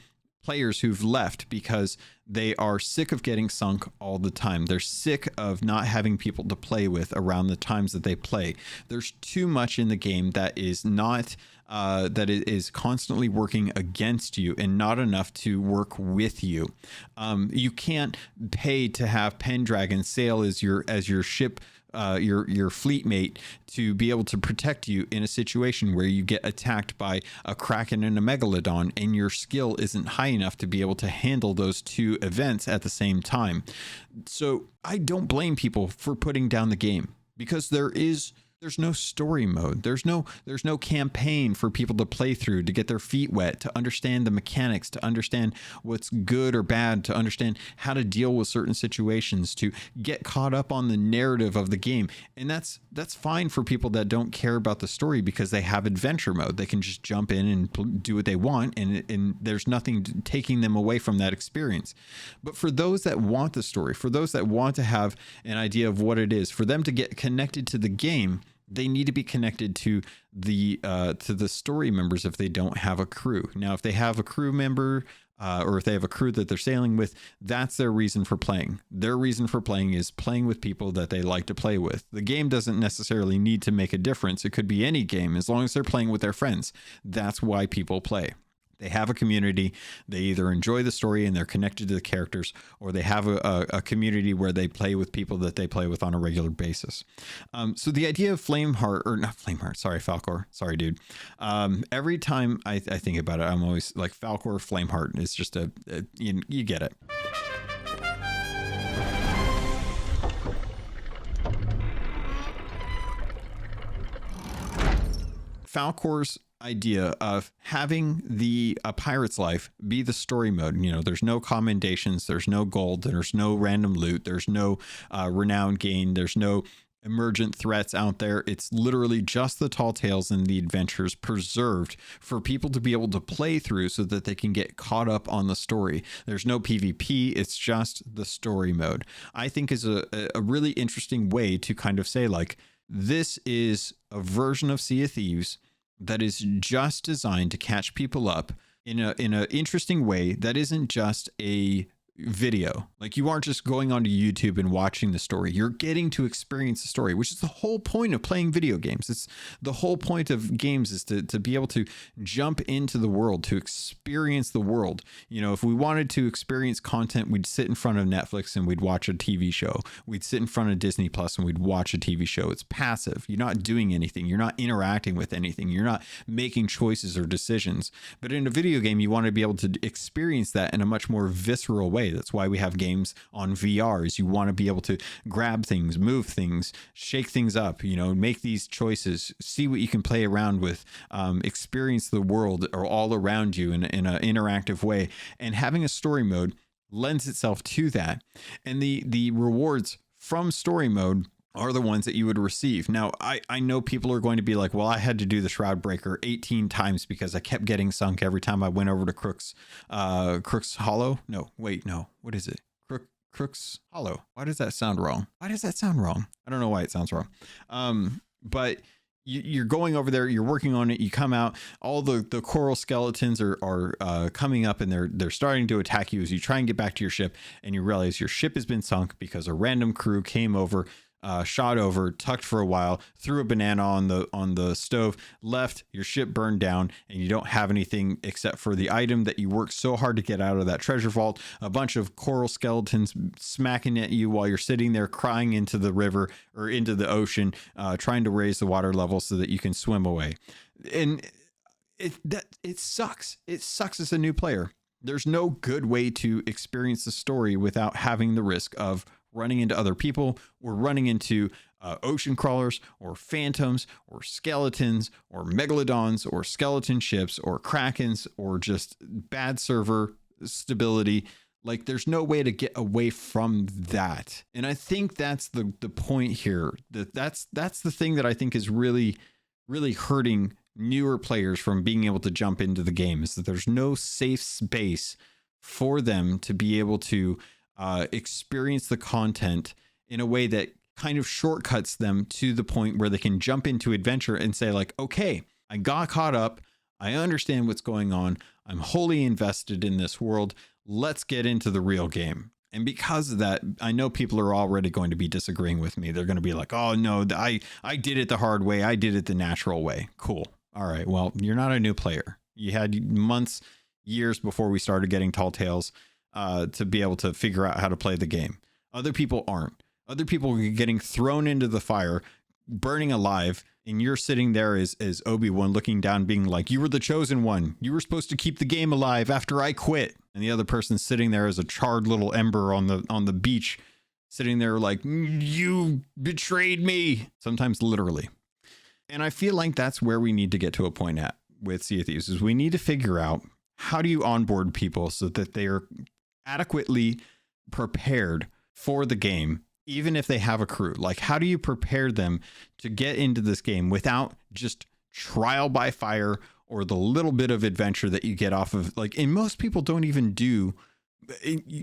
players who've left because they are sick of getting sunk all the time. They're sick of not having people to play with around the times that they play. There's too much in the game that is not that it is constantly working against you and not enough to work with you. You can't pay to have Pendragon sail as your ship, your fleet mate, to be able to protect you in a situation where you get attacked by a Kraken and a Megalodon and your skill isn't high enough to be able to handle those two events at the same time. So I don't blame people for putting down the game because there's no story mode. There's no campaign for people to play through, to get their feet wet, to understand the mechanics, to understand what's good or bad, to understand how to deal with certain situations, to get caught up on the narrative of the game. And that's fine for people that don't care about the story because they have adventure mode. They can just jump in and do what they want, and there's nothing taking them away from that experience. But for those that want the story, for those that want to have an idea of what it is, for them to get connected to the game, they need to be connected to the story members if they don't have a crew. Now, if they have a crew member or if they have a crew that they're sailing with, that's their reason for playing. Their reason for playing is playing with people that they like to play with. The game doesn't necessarily need to make a difference. It could be any game as long as they're playing with their friends. That's why people play. They have a community. They either enjoy the story and they're connected to the characters, or they have a community where they play with people that they play with on a regular basis. So the idea of Falcor. Sorry, dude. Every time I think about it, I'm always like Falcor, Flameheart is just you get it. Falcor's idea of having a pirate's life be the story mode. There's no commendations, there's no gold, there's no random loot, there's no renown gain, there's no emergent threats out there. It's literally just the tall tales and the adventures preserved for people to be able to play through so that they can get caught up on the story. There's no PvP, it's just the story mode. I think is a really interesting way to kind of say, like, this is a version of Sea of Thieves that is just designed to catch people up in a interesting way that isn't just a video. Like, you aren't just going onto YouTube and watching the story. You're getting to experience the story, which is the whole point of playing video games. It's the whole point of games is to be able to jump into the world, to experience the world. You know, if we wanted to experience content, we'd sit in front of Netflix and we'd watch a TV show. We'd sit in front of Disney Plus and we'd watch a TV show. It's passive. You're not doing anything. You're not interacting with anything. You're not making choices or decisions. But in a video game, you want to be able to experience that in a much more visceral way. That's why we have games on VRs. You want to be able to grab things, move things, shake things up, you know, make these choices, see what you can play around with, experience the world or all around you in an interactive way. And having a story mode lends itself to that. And the rewards from story mode are the ones that you would receive. Now, I know people are going to be like, well, I had to do the Shroud Breaker 18 times because I kept getting sunk every time I went over to Crook's Hollow. No, wait, no. What is it? Crook's Hollow. Why does that sound wrong? I don't know why it sounds wrong. But you're going over there, you're working on it, you come out, all the coral skeletons are coming up and they're starting to attack you as you try and get back to your ship, and you realize your ship has been sunk because a random crew came over, shot over, tucked for a while, threw a banana on the stove, left, your ship burned down, and you don't have anything except for the item that you worked so hard to get out of that treasure vault. A bunch of coral skeletons smacking at you while you're sitting there crying into the river or into the ocean, trying to raise the water level so that you can swim away. And it sucks. It sucks as a new player. There's no good way to experience the story without having the risk of running into other people or running into ocean crawlers or phantoms or skeletons or megalodons or skeleton ships or krakens or just bad server stability. Like, there's no way to get away from that. And I think that's the point here. That's the thing that I think is really, really hurting newer players from being able to jump into the game, is that there's no safe space for them to be able to experience the content in a way that kind of shortcuts them to the point where they can jump into adventure and say, like, okay, I got caught up. I understand what's going on. I'm wholly invested in this world. Let's get into the real game. And because of that, I know people are already going to be disagreeing with me. They're going to be like, oh no, I did it the hard way. I did it the natural way. Cool. All right. Well, you're not a new player. You had months, years before we started getting Tall Tales to be able to figure out how to play the game. Other people aren't. Other people are getting thrown into the fire, burning alive, and you're sitting there as Obi-Wan looking down, being like, you were the chosen one. You were supposed to keep the game alive after I quit. And the other person's sitting there as a charred little ember on the beach, sitting there like, you betrayed me. Sometimes literally. And I feel like that's where we need to get to a point at with Sea of Thieves, is we need to figure out, how do you onboard people so that they are adequately prepared for the game, even if they have a crew? Like, how do you prepare them to get into this game without just trial by fire or the little bit of adventure that you get off of, like, and most people don't even do,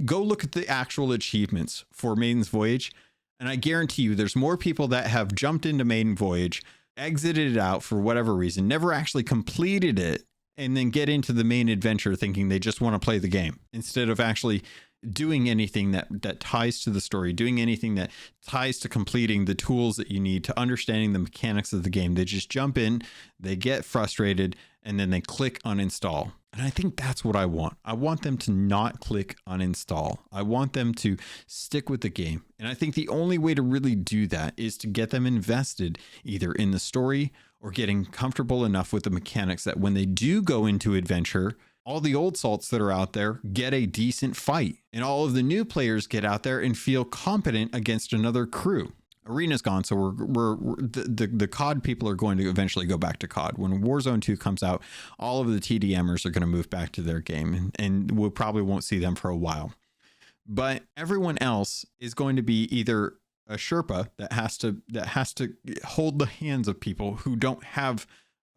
go look at the actual achievements for Maiden's Voyage. And I guarantee you there's more people that have jumped into Maiden Voyage, exited it out for whatever reason, never actually completed it, and then get into the main adventure thinking they just want to play the game instead of actually doing anything that ties to the story, doing anything that ties to completing the tools that you need to understanding the mechanics of the game. They just jump in, they get frustrated, and then they click uninstall. And I think that's what I want. I want them to not click uninstall. I want them to stick with the game. And I think the only way to really do that is to get them invested either in the story or getting comfortable enough with the mechanics that when they do go into adventure, all the old salts that are out there get a decent fight, and all of the new players get out there and feel competent against another crew. Arena's gone, so the COD people are going to eventually go back to COD. When Warzone 2 comes out, all of the TDMers are going to move back to their game, and we probably won't see them for a while. But everyone else is going to be either a Sherpa that has to hold the hands of people who don't have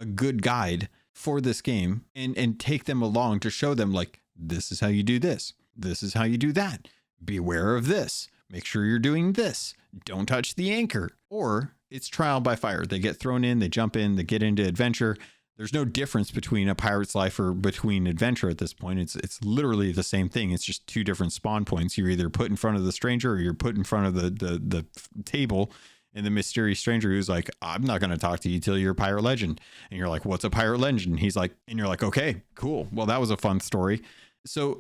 a good guide for this game and take them along to show them, like, this is how you do this. This is how you do that. Beware of this. Make sure you're doing this. Don't touch the anchor. Or it's trial by fire. They get thrown in, they jump in, they get into adventure. There's no difference between a pirate's life or between adventure at this point. It's literally the same thing. It's just two different spawn points. You're either put in front of the stranger or you're put in front of the table, and the mysterious stranger who's like, I'm not going to talk to you till you're a pirate legend. And you're like, what's a pirate legend? He's like, and you're like, okay, cool. Well, that was a fun story. So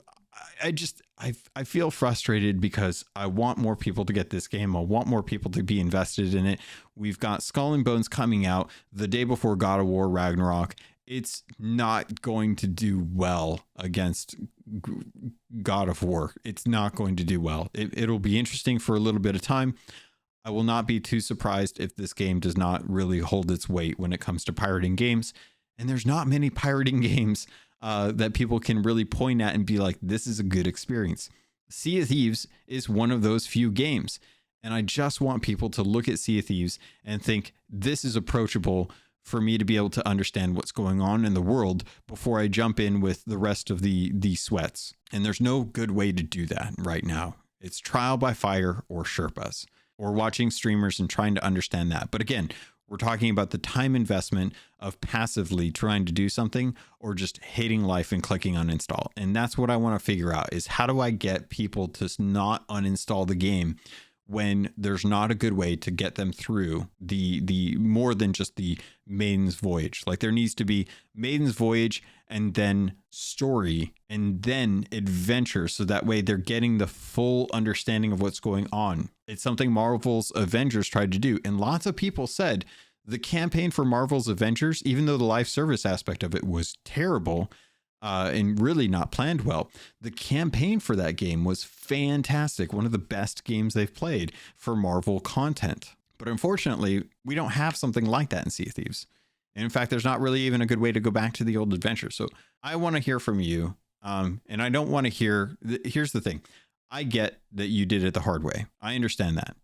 I feel frustrated because I want more people to get this game. I want more people to be invested in it. We've got Skull and Bones coming out the day before God of War Ragnarok. It's not going to do well against God of War. It's not going to do well. It'll be interesting for a little bit of time. I will not be too surprised if this game does not really hold its weight when it comes to pirating games. And there's not many pirating games that people can really point at and be like, this is a good experience. Sea of Thieves is one of those few games. And I just want people to look at Sea of Thieves and think this is approachable for me to be able to understand what's going on in the world before I jump in with the rest of the sweats. And there's no good way to do that right now. It's trial by fire or Sherpas or watching streamers and trying to understand that. But again, we're talking about the time investment of passively trying to do something or just hating life and clicking uninstall. And that's what I want to figure out is how do I get people to not uninstall the game when there's not a good way to get them through the more than just the Maiden's Voyage. Like there needs to be Maiden's Voyage and then story and then adventure. So that way they're getting the full understanding of what's going on. It's something Marvel's Avengers tried to do. And lots of people said the campaign for Marvel's Avengers, even though the live service aspect of it was terrible, and really not planned well, the campaign for that game was fantastic. One of the best games they've played for Marvel content. But unfortunately, we don't have something like that in Sea of Thieves. And in fact, there's not really even a good way to go back to the old adventure. So I want to hear from you. And I don't want to hear, here's the thing. I get that you did it the hard way. I understand that.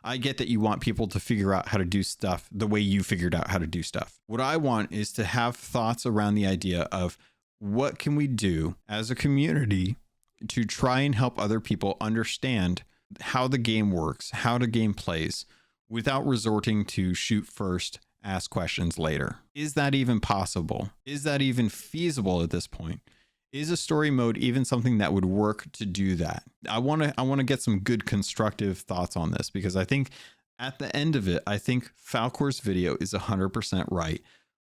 I get that you want people to figure out how to do stuff the way you figured out how to do stuff. What I want is to have thoughts around the idea of what can we do as a community to try and help other people understand how the game works, how the game plays, without resorting to shoot first, ask questions later. Is that even possible? Is that even feasible at this point? Is a story mode even something that would work to do that? I want to get some good constructive thoughts on this, because I think at the end of it, I think Falcor's video is 100% right.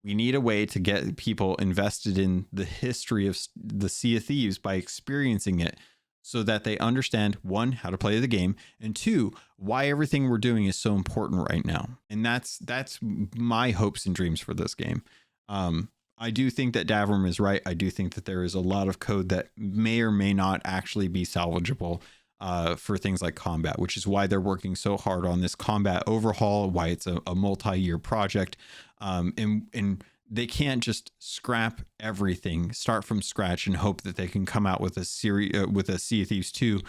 We need a way to get people invested in the history of the Sea of Thieves by experiencing it so that they understand, one, how to play the game, and two, why everything we're doing is so important right now. And that's my hopes and dreams for this game. I do think that Davram is right. I do think that there is a lot of code that may or may not actually be salvageable for things like combat, which is why they're working so hard on this combat overhaul, why it's a multi-year project. And they can't just scrap everything, start from scratch, and hope that they can come out with a series with a Sea of Thieves 2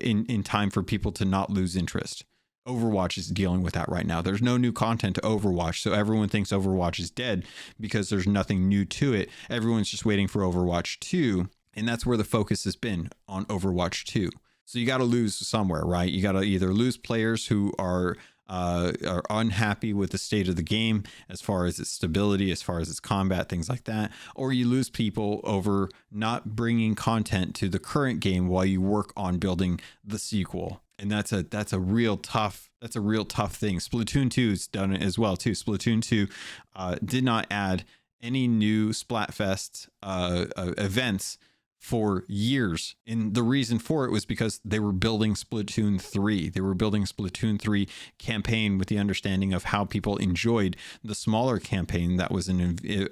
in time for people to not lose interest. Overwatch is dealing with that right now. There's no new content to Overwatch, so everyone thinks Overwatch is dead because there's nothing new to it. Everyone's just waiting for Overwatch 2, and that's where the focus has been, on Overwatch 2. So you got to lose somewhere, right? You got to either lose players who are unhappy with the state of the game as far as its stability, as far as its combat, things like that, or you lose people over not bringing content to the current game while you work on building the sequel. And that's a real tough thing. Splatoon 2's done it as well too. Splatoon 2 did not add any new Splatfest events for years. And the reason for it was because they were building Splatoon 3. They were building Splatoon 3 campaign with the understanding of how people enjoyed the smaller campaign that was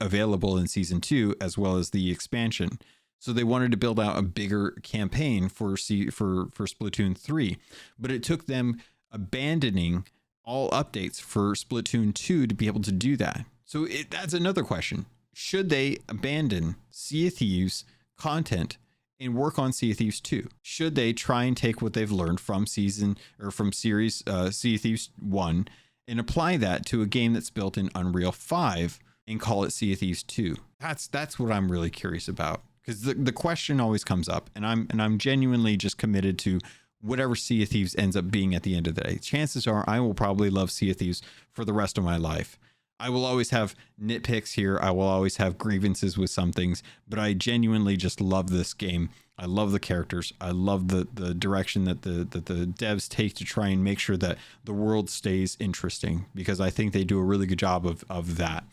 available in season 2, as well as the expansion. So they wanted to build out a bigger campaign for Splatoon 3, but it took them abandoning all updates for Splatoon 2 to be able to do that. So that's another question. Should they abandon Sea of Thieves content and work on Sea of Thieves 2? Should they try and take what they've learned from series Sea of Thieves 1 and apply that to a game that's built in Unreal 5 and call it Sea of Thieves 2? That's what I'm really curious about. Because the question always comes up, and I'm genuinely just committed to whatever Sea of Thieves ends up being at the end of the day. Chances are I will probably love Sea of Thieves for the rest of my life. I will always have nitpicks here. I will always have grievances with some things, but I genuinely just love this game. I love the characters. I love the direction that the devs take to try and make sure that the world stays interesting, because I think they do a really good job of that.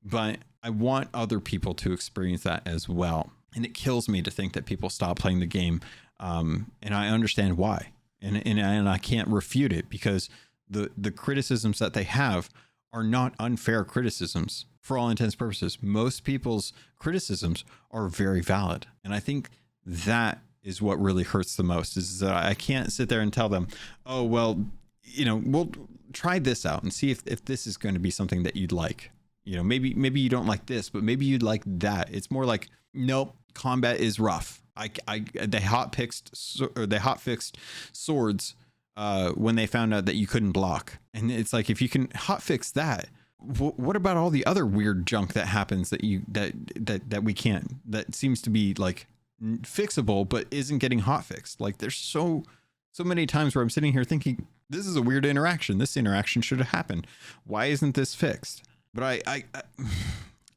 But I want other people to experience that as well. And it kills me to think that people stop playing the game. And I understand why. And I can't refute it, because the criticisms that they have are not unfair criticisms for all intents and purposes. Most people's criticisms are very valid. And I think that is what really hurts the most, is that I can't sit there and tell them, oh, well, we'll try this out and see if this is going to be something that you'd like. Maybe you don't like this, but maybe you'd like that. It's more like, nope, combat is rough. They hot fixed swords when they found out that you couldn't block. And it's like, if you can hot fix that, what about all the other weird junk that happens that we can't, that seems to be like fixable but isn't getting hot fixed? Like, there's so many times where I'm sitting here thinking, this is a weird interaction. This interaction should have happened. Why isn't this fixed? But I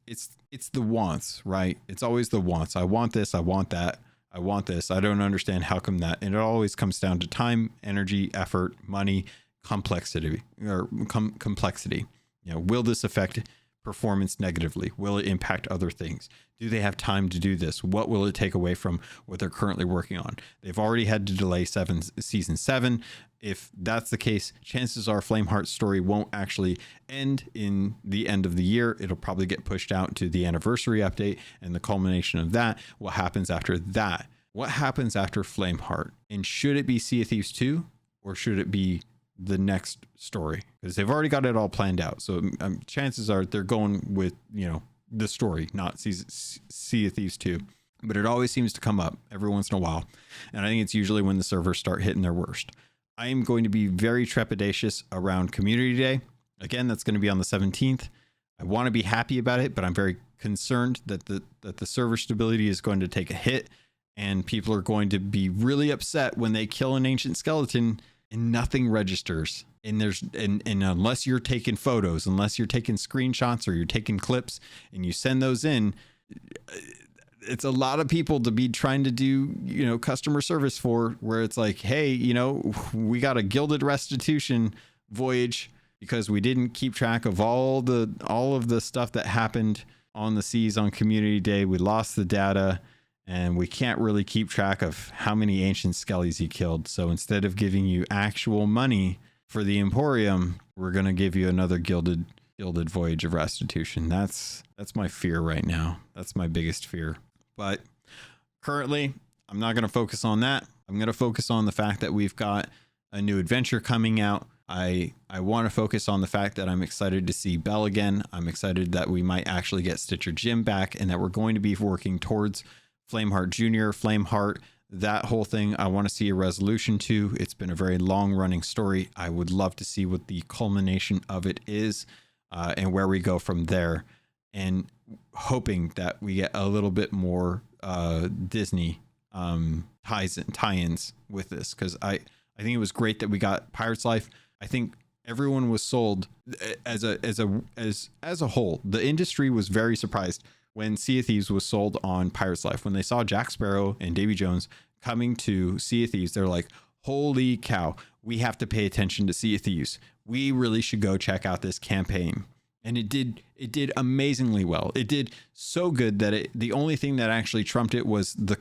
it's the wants, right? It's always the wants. I want this. I want that. I want this. I don't understand how come that. And it always comes down to time, energy, effort, money, complexity. Will this affect performance negatively? Will it impact other things? Do they have time to do this? What will it take away from what they're currently working on? They've already had to delay season 7. If that's the case, chances are Flameheart's story won't actually end in the end of the year. It'll probably get pushed out to the anniversary update and the culmination of that. What happens after that? What happens after Flameheart? And should it be Sea of Thieves 2, or should it be the next story? Because they've already got it all planned out. So chances are they're going with, the story, not Sea of Thieves 2. But it always seems to come up every once in a while. And I think it's usually when the servers start hitting their worst. I am going to be very trepidatious around Community Day. Again, that's going to be on the 17th. I want to be happy about it, but I'm very concerned that the server stability is going to take a hit, and people are going to be really upset when they kill an ancient skeleton and nothing registers. And unless you're taking photos, unless you're taking screenshots or you're taking clips and you send those in, it's a lot of people to be trying to do, customer service for, where it's like, hey, we got a gilded restitution voyage because we didn't keep track of all of the stuff that happened on the seas on Community Day. We lost the data, and we can't really keep track of how many ancient skellies you killed. So instead of giving you actual money for the Emporium, we're going to give you another gilded voyage of restitution. That's my fear right now. That's my biggest fear. But currently, I'm not going to focus on that. I'm going to focus on the fact that we've got a new adventure coming out. I want to focus on the fact that I'm excited to see Belle again. I'm excited that we might actually get Stitcher Jim back, and that we're going to be working towards Flameheart Jr., Flameheart, that whole thing. I want to see a resolution to. It's been a very long running story. I would love to see what the culmination of it is, and where we go from there. And hoping that we get a little bit more Disney tie-ins with this, because I think it was great that we got Pirate's Life. I think everyone was sold as a whole. The industry was very surprised when Sea of Thieves was sold on Pirate's Life. When they saw Jack Sparrow and Davy Jones coming to Sea of Thieves, they're like, holy cow, we have to pay attention to Sea of Thieves. We really should go check out this campaign. And it did amazingly well. It did so good that the only thing that actually trumped it was the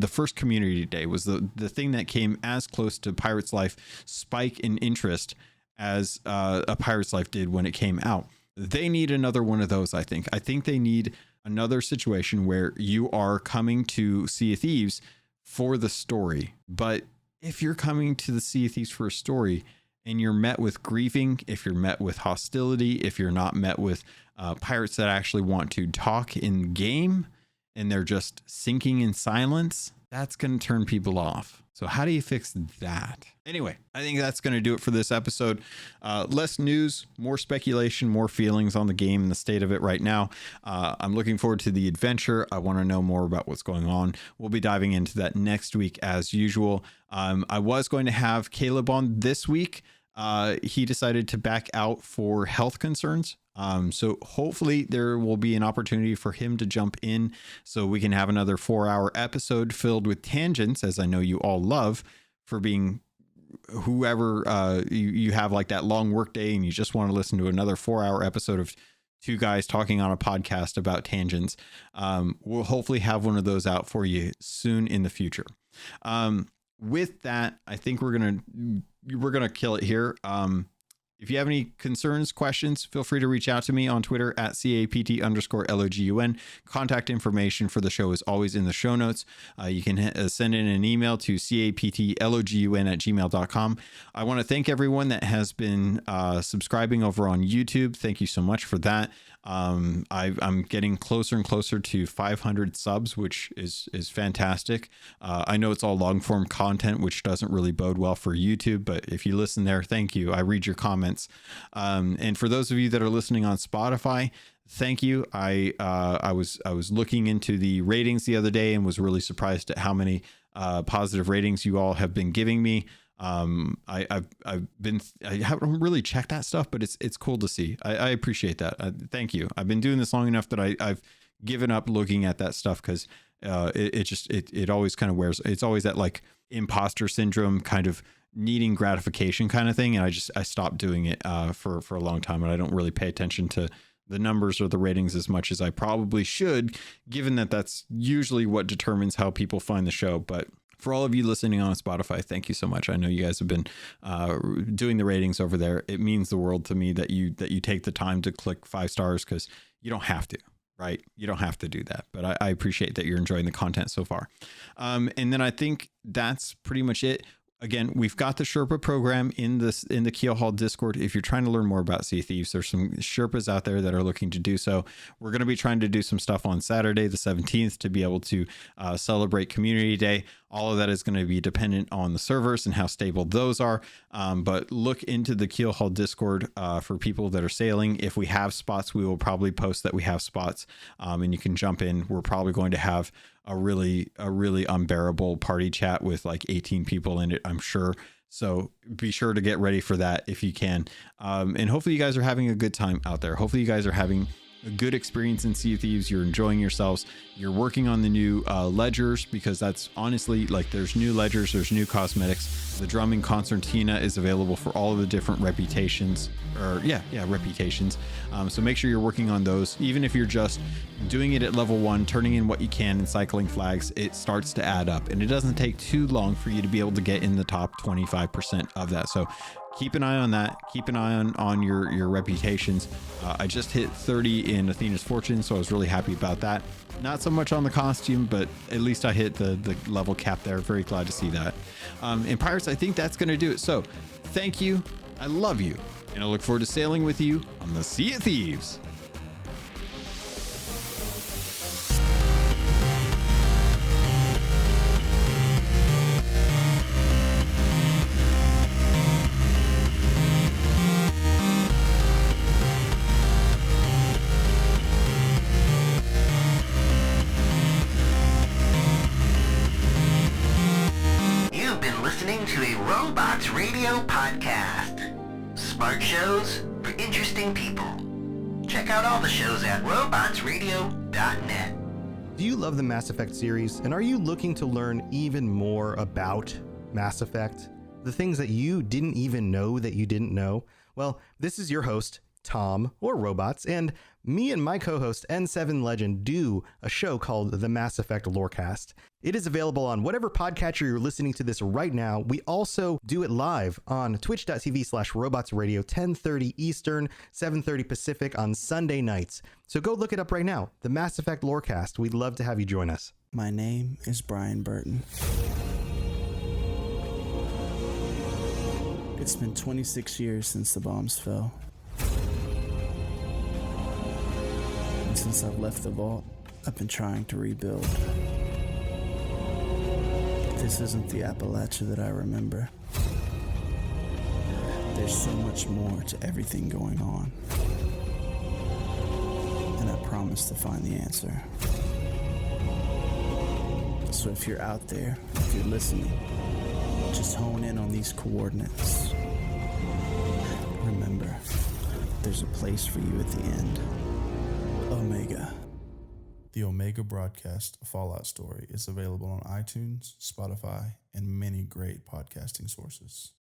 first Community Day was the thing that came as close to Pirate's Life spike in interest as a Pirate's Life did when it came out. They need another one of those, I think. I think they need another situation where you are coming to Sea of Thieves for the story. But if you're coming to the Sea of Thieves for a story, and you're met with grieving, if you're met with hostility, if you're not met with pirates that actually want to talk in game, and they're just sinking in silence, that's going to turn people off. So how do you fix that? Anyway, I think that's going to do it for this episode. Less news, more speculation, more feelings on the game and the state of it right now. I'm looking forward to the adventure. I want to know more about what's going on. We'll be diving into that next week as usual. I was going to have Caleb on this week. He decided to back out for health concerns. So hopefully there will be an opportunity for him to jump in so we can have another 4-hour episode filled with tangents, as I know you all love, for being whoever you have like that long work day and you just want to listen to another 4-hour episode of two guys talking on a podcast about tangents. We'll hopefully have one of those out for you soon in the future. With that, I think we're gonna kill it here. If you have any concerns, questions, feel free to reach out to me on Twitter at CAPT_LOGUN. Contact information for the show is always in the show notes. You can send in an email to CAPTLOGUN@gmail.com. I want to thank everyone that has been subscribing over on YouTube. Thank you so much for that. I'm getting closer and closer to 500 subs, which is fantastic. I know it's all long form content, which doesn't really bode well for YouTube, but if you listen there, thank you. I read your comments. And for those of you that are listening on Spotify, thank you. I was looking into the ratings the other day and was really surprised at how many positive ratings you all have been giving me. I haven't really checked that stuff, but it's cool to see. I appreciate that. Thank you. I've been doing this long enough that I've given up looking at that stuff because it always kind of wears. It's always that like imposter syndrome kind of needing gratification kind of thing, and I stopped doing it for a long time, and I don't really pay attention to the numbers or the ratings as much as I probably should, given that that's usually what determines how people find the show. But for all of you listening on Spotify, thank you so much. I know you guys have been doing the ratings over there. It means the world to me that you take the time to click 5 stars, because you don't have to, right? You don't have to do that, but I appreciate that you're enjoying the content so far. And then I think that's pretty much it. Again, we've got the Sherpa program in the Keelhauled Discord. If you're trying to learn more about Sea of Thieves, there's some Sherpas out there that are looking to do so. We're going to be trying to do some stuff on Saturday, the 17th, to be able to celebrate Community Day. All of that is going to be dependent on the servers and how stable those are. But look into the Keelhauled Discord for people that are sailing. If we have spots, we will probably post that we have spots, and you can jump in. We're probably going to have a really unbearable party chat with like 18 people in it, I'm sure. So be sure to get ready for that if you can. And hopefully you guys are having a good time out there. Hopefully you guys are having a good experience in Sea of Thieves. You're enjoying yourselves. You're working on the new ledgers, because that's honestly like there's new ledgers, there's new cosmetics. The drumming concertina is available for all of the different reputations, or reputations. So make sure you're working on those. Even if you're just doing it at level 1, turning in what you can and cycling flags, it starts to add up, and it doesn't take too long for you to be able to get in the top 25% of that. So keep an eye on that. Keep an eye on your reputations. I just hit 30 in Athena's Fortune, so I was really happy about that. Not so much on the costume, but at least I hit the level cap there. Very glad to see that. And Pirates, I think that's going to do it. So thank you. I love you. And I look forward to sailing with you on the Sea of Thieves. To a Robots Radio podcast. Smart shows for interesting people. Check out all the shows at robotsradio.net. Do you love the Mass Effect series, and are you looking to learn even more about Mass Effect? The things that you didn't even know that you didn't know? Well, this is your host, Tom, or Robots, and me and my co-host N7 Legend do a show called the Mass Effect Lorecast. It is available on whatever podcatcher you're listening to this right now. We also do it live on twitch.tv/robotsradio, 10:30 Eastern, 7:30 Pacific on Sunday nights. So go look it up right now, the Mass Effect Lorecast. We'd love to have you join us. My name is Brian Burton. It's been 26 years since the bombs fell. And since I've left the vault, I've been trying to rebuild. This isn't the Appalachia that I remember. There's so much more to everything going on. And I promise to find the answer. So if you're out there, if you're listening, just hone in on these coordinates. Remember, there's there's a place for you at the end. Omega. The Omega Broadcast Fallout story is available on iTunes, Spotify, and many great podcasting sources.